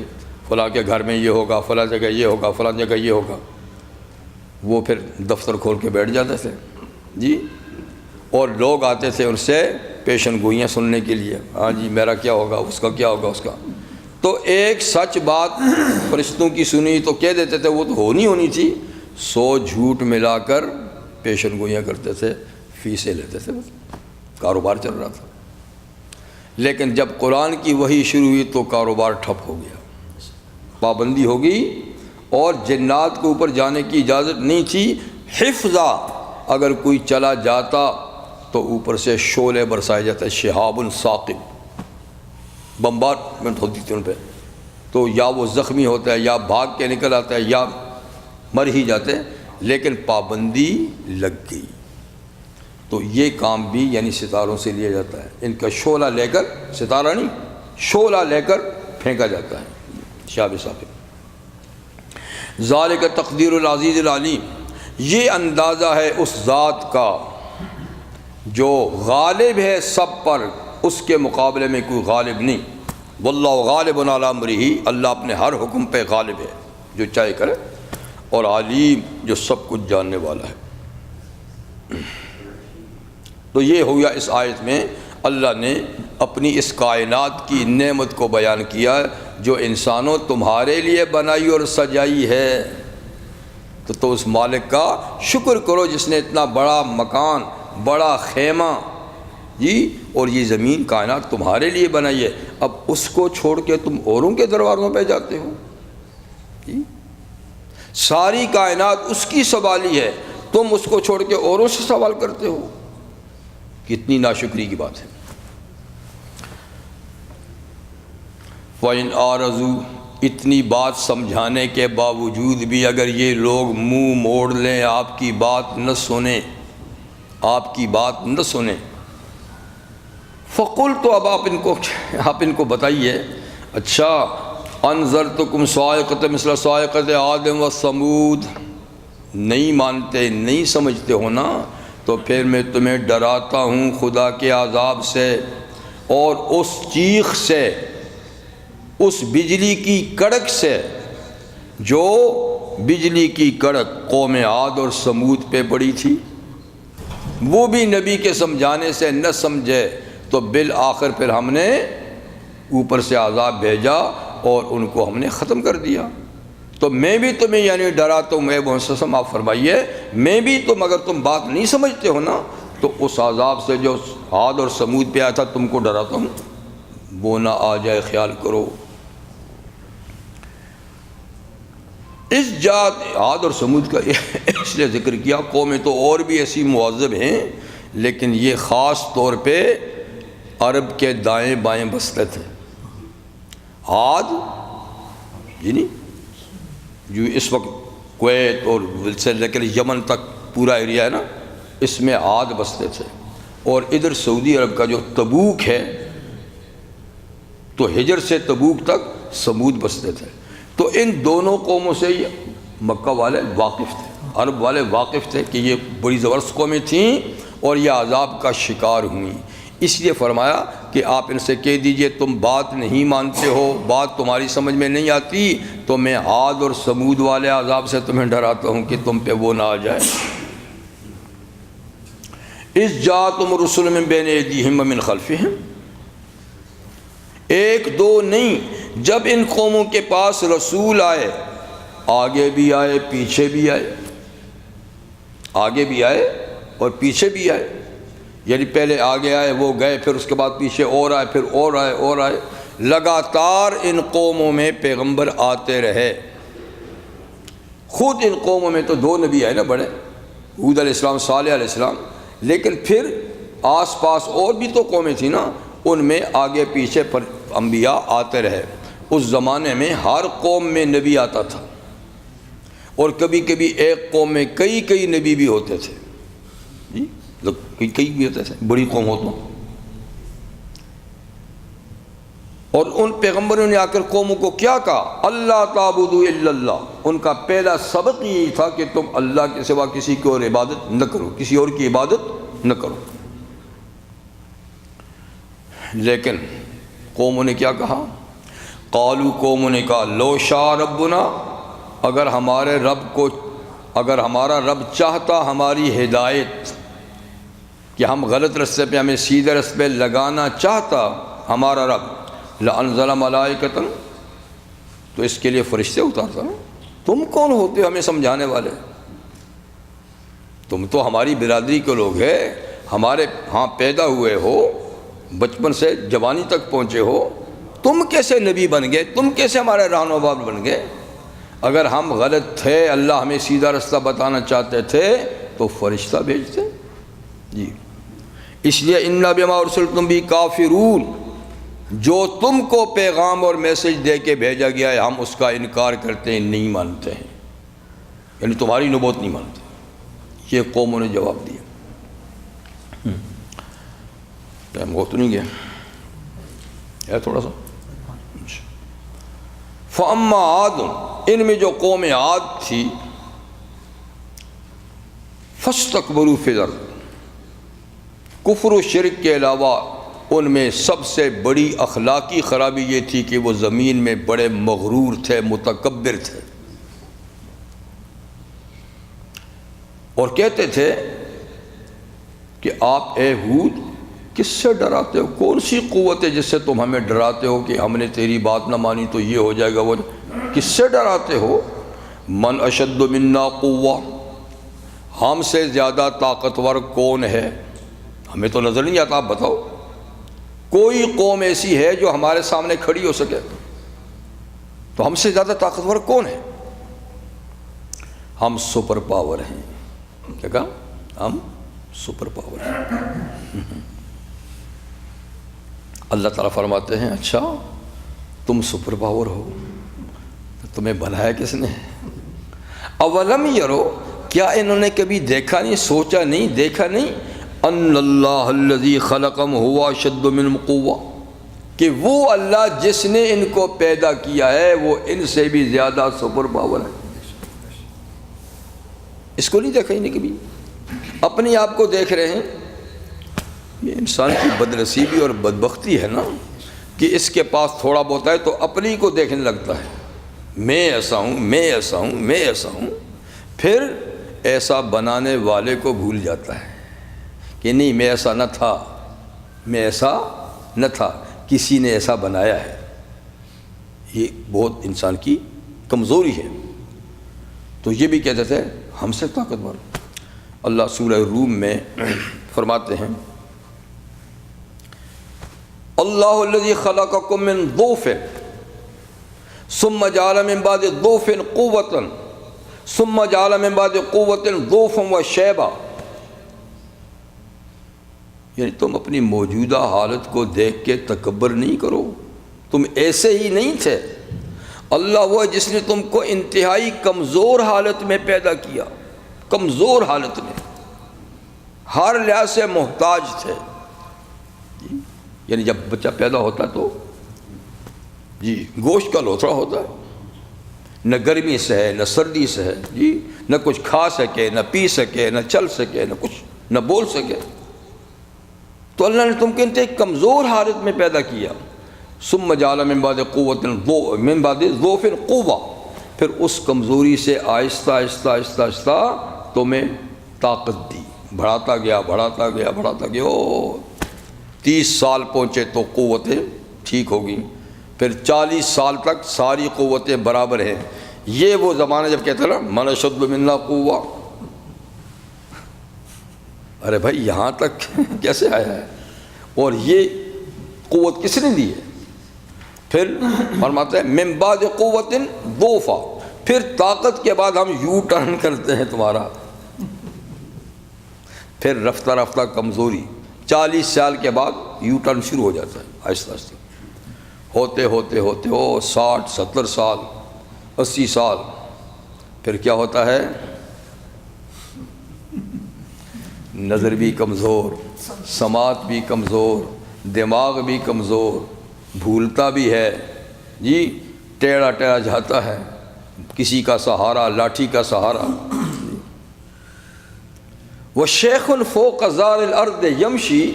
فلاں کے گھر میں یہ ہوگا، فلاں جگہ یہ ہوگا، فلاں جگہ یہ ہوگا. وہ پھر دفتر کھول کے بیٹھ جاتے تھے جی، اور لوگ آتے تھے ان سے پیشن گوئیاں سننے کے لیے. ہاں جی میرا کیا ہوگا، اس کا کیا ہوگا، اس کا. تو ایک سچ بات فرشتوں کی سنی تو کہہ دیتے تھے، وہ تو ہونی تھی. 100 جھوٹ ملا کر پیشن گوئیاں کرتے تھے، فیسیں لیتے تھے، کاروبار چل رہا تھا. لیکن جب قرآن کی وحی شروع ہوئی تو کاروبار ٹھپ ہو گیا، پابندی ہو گئی، اور جنات کے اوپر جانے کی اجازت نہیں تھی. حفظہ، اگر کوئی چلا جاتا تو اوپر سے شعلے برسائے جاتے، شہاب ثاقب، بمبارمنٹ ہوتی تھی ان پہ، تو یا وہ زخمی ہوتا ہے، یا بھاگ کے نکل آتا ہے، یا مر ہی جاتے. لیکن پابندی لگ گئی. تو یہ کام بھی یعنی ستاروں سے لیا جاتا ہے. ان کا شعلہ لے کر، ستارہ نہیں، شعلہ لے کر پھینکا جاتا ہے، شہاب ثاقب. ذالک تقدیر العزیز العلیم. یہ اندازہ ہے اس ذات کا جو غالب ہے سب پر، اس کے مقابلے میں کوئی غالب نہیں. واللہ غالب علی امرہ، اللہ اپنے ہر حکم پہ غالب ہے، جو چاہے کرے. اور علیم، جو سب کچھ جاننے والا ہے. تو یہ ہو گیا اس آیت میں اللہ نے اپنی اس کائنات کی نعمت کو بیان کیا جو انسانوں تمہارے لیے بنائی اور سجائی ہے. تو اس مالک کا شکر کرو جس نے اتنا بڑا مکان، بڑا خیمہ جی، اور یہ زمین کائنات تمہارے لیے بنائی ہے. اب اس کو چھوڑ کے تم اوروں کے دروازوں پہ جاتے ہو جی. ساری کائنات اس کی سنبھالی ہے، تم اس کو چھوڑ کے اوروں سے سوال کرتے ہو. کتنی ناشکری کی بات ہے. وَإِنْ أَعْرَضُوا، اتنی بات سمجھانے کے باوجود بھی اگر یہ لوگ منہ موڑ لیں، آپ کی بات نہ سنیں، آپ کی بات نہ سنیں، فقل، تو اب آپ ان کو بتائیے، اچھا انذرتکم صاعقۃ مثل صاعقۃ عاد وثمود، نہیں مانتے، نہیں سمجھتے ہو نا، تو پھر میں تمہیں ڈراتا ہوں خدا کے عذاب سے، اور اس چیخ سے، اس بجلی کی کڑک سے جو بجلی کی کڑک قوم عاد اور سمود پہ پڑی تھی. وہ بھی نبی کے سمجھانے سے نہ سمجھے تو بالآخر پھر ہم نے اوپر سے عذاب بھیجا اور ان کو ہم نے ختم کر دیا. تو میں بھی تمہیں یعنی ڈراتا ہوں، اے محمد صلی اللہ علیہ وسلم آپ فرمائیے، میں بھی تم اگر تم بات نہیں سمجھتے ہو نا تو اس عذاب سے جو عاد اور سمود پہ آیا تھا تم کو ڈراتا ہوں، وہ نہ آ جائے، خیال کرو. اس جات عاد اور سمود کا اس لیے ذکر کیا، قومیں تو اور بھی ایسی معذب ہیں، لیکن یہ خاص طور پہ عرب کے دائیں بائیں بستے تھے. عاد یعنی جو اس وقت کویت اور سے لے کر یمن تک پورا ایریا ہے نا، اس میں عاد بستے تھے. اور ادھر سعودی عرب کا جو تبوک ہے، تو ہجر سے تبوک تک سمود بستے تھے. تو ان دونوں قوموں سے مکہ والے واقف تھے، عرب والے واقف تھے کہ یہ بڑی زبردست قومیں تھیں اور یہ عذاب کا شکار ہوئیں. اس لیے فرمایا کہ آپ ان سے کہہ دیجئے تم بات نہیں مانتے ہو، بات تمہاری سمجھ میں نہیں آتی، تو میں عاد اور سمود والے عذاب سے تمہیں ڈراتا ہوں کہ تم پہ وہ نہ آ جائے۔ اذ جاءتہم رسل من بین ایدیہم ومن خلفہم، ایک دو نہیں، جب ان قوموں کے پاس رسول آئے، آگے بھی آئے پیچھے بھی آئے، آگے بھی آئے اور پیچھے بھی آئے، یعنی پہلے آگے آئے وہ گئے، پھر اس کے بعد پیچھے اور آئے، پھر اور آئے اور آئے، لگاتار ان قوموں میں پیغمبر آتے رہے۔ خود ان قوموں میں تو 2 نبی آئے نا بڑے، ہود علیہ السلام، صالح علیہ السلام، لیکن پھر آس پاس اور بھی تو قومیں تھیں نا، ان میں آگے پیچھے پر انبیاء آتے رہے۔ اس زمانے میں ہر قوم میں نبی آتا تھا، اور کبھی کبھی ایک قوم میں کئی نبی بھی ہوتے تھے، جی کئی بھی ہوتے تھے، بڑی قوم ہو تو۔ اور ان پیغمبروں نے آ کر قوموں کو کیا کہا؟ اللہ تعبدوا الا اللہ، ان کا پہلا سبق یہی تھا کہ تم اللہ کے سوا کسی کی اور عبادت نہ کرو، کسی اور کی عبادت نہ کرو۔ لیکن قوموں نے کیا کہا؟ قالوا، قوموں نے کہا، لو شاء ربنا، اگر ہمارا رب چاہتا ہماری ہدایت، کہ ہم غلط رستے پہ، ہمیں سیدھے رستے پہ لگانا چاہتا ہمارا رب، لانزل ملائکۃ، تو اس کے لیے فرشتے اتارتا نا۔ تم کون ہوتے ہو ہمیں سمجھانے والے؟ تم تو ہماری برادری کے لوگ ہیں، ہمارے ہاں پیدا ہوئے ہو، بچپن سے جوانی تک پہنچے ہو، تم کیسے نبی بن گئے؟ تم کیسے ہمارے رہنما بن گئے؟ اگر ہم غلط تھے، اللہ ہمیں سیدھا رستہ بتانا چاہتے تھے تو فرشتہ بھیجتے۔ جی اس لیے انا بما ارسلتم بہ کافرون، جو تم کو پیغام اور میسج دے کے بھیجا گیا ہے ہم اس کا انکار کرتے ہیں، نہیں مانتے ہیں، یعنی تمہاری نبوت نہیں مانتے۔ یہ قوموں نے جواب دیا۔ ٹائم ہو تو نہیں گیا ہے تھوڑا سا؟ فاما عاد، ان میں جو قوم عاد تھی، فاستکبروا فی الارض، کفر و شرک کے علاوہ ان میں سب سے بڑی اخلاقی خرابی یہ تھی کہ وہ زمین میں بڑے مغرور تھے، متکبر تھے، اور کہتے تھے کہ آپ اے ہود کس سے ڈراتے ہو؟ کون سی قوت ہے جس سے تم ہمیں ڈراتے ہو کہ ہم نے تیری بات نہ مانی تو یہ ہو جائے گا؟ وہ کس سے ڈراتے ہو؟ من اشد منا قوہ، ہم سے زیادہ طاقتور کون ہے؟ ہمیں تو نظر نہیں آتا، آپ بتاؤ کوئی قوم ایسی ہے جو ہمارے سامنے کھڑی ہو سکے؟ تو ہم سے زیادہ طاقتور کون ہے؟ ہم سپر پاور ہیں۔ کیا کہا؟ ہم سپر پاور ہیں۔ اللہ تعالیٰ فرماتے ہیں اچھا تم سپر پاور ہو تو تمہیں بنایا کس نے؟ اولم یرو، کیا انہوں نے کبھی دیکھا نہیں، سوچا نہیں، دیکھا نہیں، ان اللہ الذی خلقہم هو اشد منہم قوہ، کہ وہ اللہ جس نے ان کو پیدا کیا ہے وہ ان سے بھی زیادہ سپر پاور ہے۔ اس کو نہیں دیکھا ہی نہیں کبھی، اپنے آپ کو دیکھ رہے ہیں۔ یہ انسان کی بدنصیبی اور بدبختی ہے نا کہ اس کے پاس تھوڑا بہت ہے تو اپنی کو دیکھنے لگتا ہے، میں ایسا ہوں، میں ایسا ہوں، میں ایسا ہوں، پھر ایسا بنانے والے کو بھول جاتا ہے کہ نہیں میں ایسا نہ تھا، میں ایسا نہ تھا، کسی نے ایسا بنایا ہے۔ یہ بہت انسان کی کمزوری ہے۔ تو یہ بھی کہتے تھے ہم سے طاقتور۔ اللہ سورہ روم میں فرماتے ہیں اللہ الذی خلقکم من ضعف ثم جعل من بعد ضعف قوة ثم جعل من بعد قوة ضعفا وشیبا، یعنی تم اپنی موجودہ حالت کو دیکھ کے تکبر نہیں کرو، تم ایسے ہی نہیں تھے۔ اللہ وہ ہے جس نے تم کو انتہائی کمزور حالت میں پیدا کیا، کمزور حالت میں، ہر لحاظ سے محتاج تھے۔ یعنی جب بچہ پیدا ہوتا ہے تو جی گوشت کا لوتھڑا ہوتا ہے، نہ گرمی سے ہے نہ سردی سے ہے، جی نہ کچھ کھا سکے، نہ پی سکے، نہ چل سکے، نہ کچھ، نہ بول سکے، تو اللہ نے تم کو انتہائی کمزور حالت میں پیدا کیا. ثم جعل من بعد قوت من بعد ضعف قوة، پھر اس کمزوری سے آہستہ آہستہ آہستہ آہستہ تمہیں طاقت دی، بڑھاتا گیا بڑھاتا گیا بڑھاتا گیا. 30 سال پہنچے تو قوتیں ٹھیک ہو گئیں، پھر 40 سال تک ساری قوتیں برابر ہیں. یہ وہ زمانہ جب کہتے ہیں نا من اشد منا قوة. ارے بھائی یہاں تک کیسے آیا ہے؟ اور یہ قوت کس نے دی ہے؟ پھر فرماتا ہے من بعد قوت ضعف، پھر طاقت کے بعد ہم یو ٹرن کرتے ہیں تمہارا، پھر رفتہ رفتہ کمزوری. 40 سال کے بعد یو ٹرن شروع ہو جاتا ہے آہستہ آہستہ، ہوتے ہوتے ہوتے 60 70 سال 80 سال. پھر کیا ہوتا ہے؟ نظر بھی کمزور، سماعت بھی کمزور، دماغ بھی کمزور، بھولتا بھی ہے جی، ٹیڑھا ٹیڑھا جاتا ہے، کسی کا سہارا، لاٹھی کا سہارا. وشیخ فوق ظہر الارض یمشی،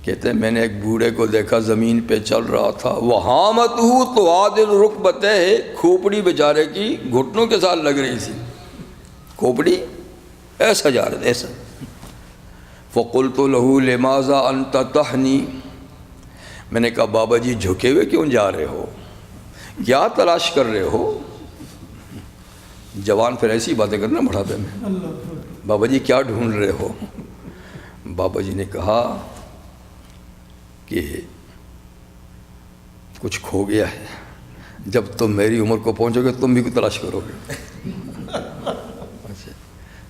کہتے ہیں میں نے ایک بوڑھے کو دیکھا زمین پہ چل رہا تھا. وہامتہ توعادل رکبتیہ، کھوپڑی بیچارے کی گھٹنوں کے ساتھ لگ رہی تھی، کھوپڑی ایسا جا رہا تھا ایسا. فقلت له لماذا انت تحنی، میں نے کہا بابا جی جھکے ہوئے کیوں جا رہے ہو، کیا تلاش کر رہے ہو؟ جوان پھر ایسی باتیں کرنا بڑھاپے میں، بابا جی کیا ڈھونڈ رہے ہو؟ بابا جی نے کہا کہ کچھ کھو گیا ہے، جب تم میری عمر کو پہنچو گے تم بھی کوئی تلاش کرو گے.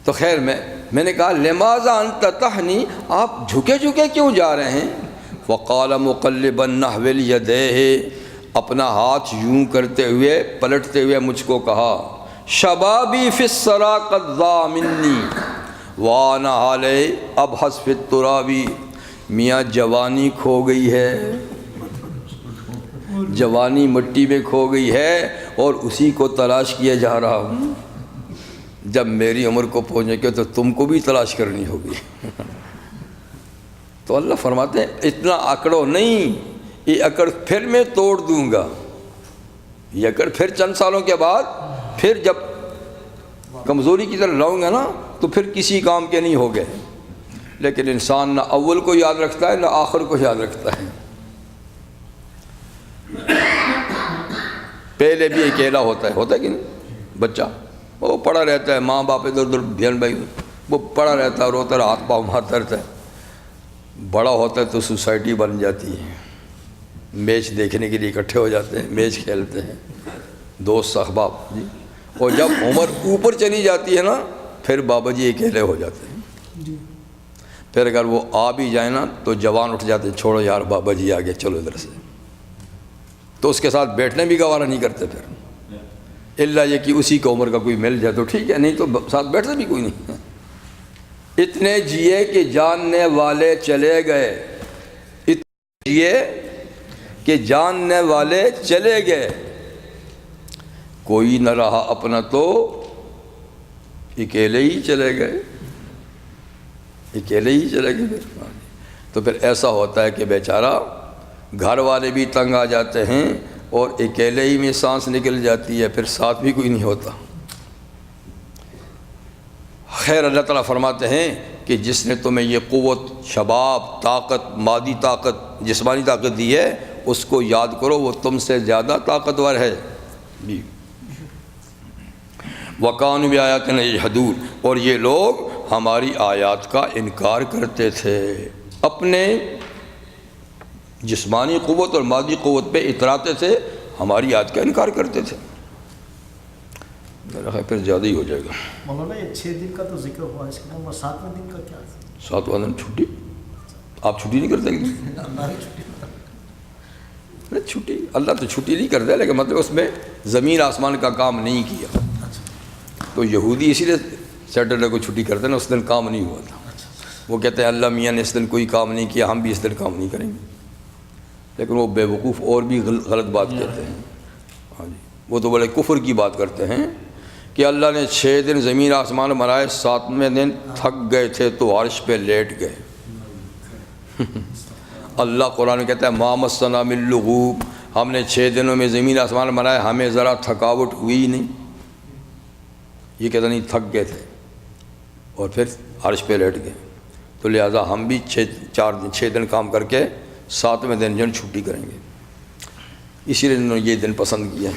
تو خیر میں نے کہا لماذا انت تحنی، آپ جھکے جھکے کیوں جا رہے ہیں؟ وقال مقلبا نحو الیدیہ، اپنا ہاتھ یوں کرتے ہوئے پلٹتے ہوئے مجھ کو کہا شبابی فی الثری قد ضاع منی وانا علی ابحث فی التراب، میاں جوانی کھو گئی ہے، جوانی مٹی میں کھو گئی ہے اور اسی کو تلاش کیا جا رہا ہوں. جب میری عمر کو پہنچے گے تو تم کو بھی تلاش کرنی ہوگی. تو اللہ فرماتے ہیں اتنا اکڑو نہیں، یہ اکڑ پھر میں توڑ دوں گا. یہ اکڑ پھر چند سالوں کے بعد پھر جب کمزوری کی طرف لاؤں گا نا تو پھر کسی کام کے نہیں ہو گئے. لیکن انسان نہ اول کو یاد رکھتا ہے نہ آخر کو یاد رکھتا ہے. پہلے بھی اکیلا ہوتا ہے کہ نہیں؟ بچہ وہ پڑا رہتا ہے، ماں باپ ادھر ادھر بہن بھائی، وہ پڑا رہتا ہے، روتا ہے، ہاتھ پاؤں مارتا رہتا ہے. بڑا ہوتا ہے تو سوسائٹی بن جاتی ہے، میچ دیکھنے کے لیے اکٹھے ہو جاتے ہیں، میچ کھیلتے ہیں، دوست احباب جی. اور جب عمر اوپر چلی جاتی ہے نا پھر بابا جی اکیلے ہو جاتے ہیں. پھر اگر وہ آ بھی جائے نا تو جوان اٹھ جاتے ہیں، چھوڑو یار بابا جی آگے چلو ادھر سے. تو اس کے ساتھ بیٹھنے بھی گوارہ نہیں کرتے پھر، الا یہ کہ اسی کو عمر کا کوئی مل جائے تو ٹھیک ہے، نہیں تو ساتھ بیٹھتے بھی کوئی نہیں. اتنے جیے کہ جاننے والے چلے گئے، اتنے جیے کہ جاننے والے چلے گئے، کوئی نہ رہا اپنا تو اکیلے ہی چلے گئے، اکیلے ہی چلے گئے. تو پھر ایسا ہوتا ہے کہ بیچارہ گھر والے بھی تنگ آ جاتے ہیں اور اکیلے ہی میں سانس نکل جاتی ہے، پھر ساتھ بھی کوئی نہیں ہوتا. خیر اللہ تعالیٰ فرماتے ہیں کہ جس نے تمہیں یہ قوت، شباب، طاقت، مادی طاقت، جسمانی طاقت دی ہے اس کو یاد کرو، وہ تم سے زیادہ طاقتور ہے جی. وَكَانُوا بِآيَاتِنَا يَجْحَدُونَ، اور یہ لوگ ہماری آیات کا انکار کرتے تھے، اپنے جسمانی قوت اور مادی قوت پہ اتراتے تھے، ہماری آیات کا انکار کرتے تھے. میرا خیال پھر زیادہ ہی ہو جائے گا. مولانا یہ 6 دن کا تو ذکر ہوا، اس کے بعد 7ویں دن کا کیا ہے؟ 7واں دن چھٹی. آپ چھٹی نہیں کرتے؟ چھٹی اللہ تو چھٹی نہیں کرتا، لیکن مطلب اس میں زمین آسمان کا کام نہیں کیا. تو یہودی اسی لیے سیٹرڈے کو چھٹی کرتے ہیں نا، اس دن کام نہیں ہوا تھا. وہ کہتے ہیں اللہ میاں نے اس دن کوئی کام نہیں کیا، ہم بھی اس دن کام نہیں کریں گے. لیکن وہ بے وقوف اور بھی غلط بات کہتے ہیں. ہاں جی، وہ تو بڑے کفر کی بات کرتے ہیں کہ اللہ نے 6 دن زمین آسمان بنائے، 7ویں دن تھک گئے تھے تو عرش پہ لیٹ گئے. اللہ قرآن میں کہتا ہے ما مسنا من لغوب، ہم نے 6 دنوں میں زمین آسمان بنایا، ہمیں ذرا تھکاوٹ ہوئی ہی نہیں. یہ کہتا نہیں تھک گئے تھے اور پھر عرش پہ لیٹ گئے. تو لہٰذا ہم بھی 6 دن کام کر کے 7ویں دن جو چھٹی کریں گے. اسی لیے انہوں نے یہ دن پسند کیا.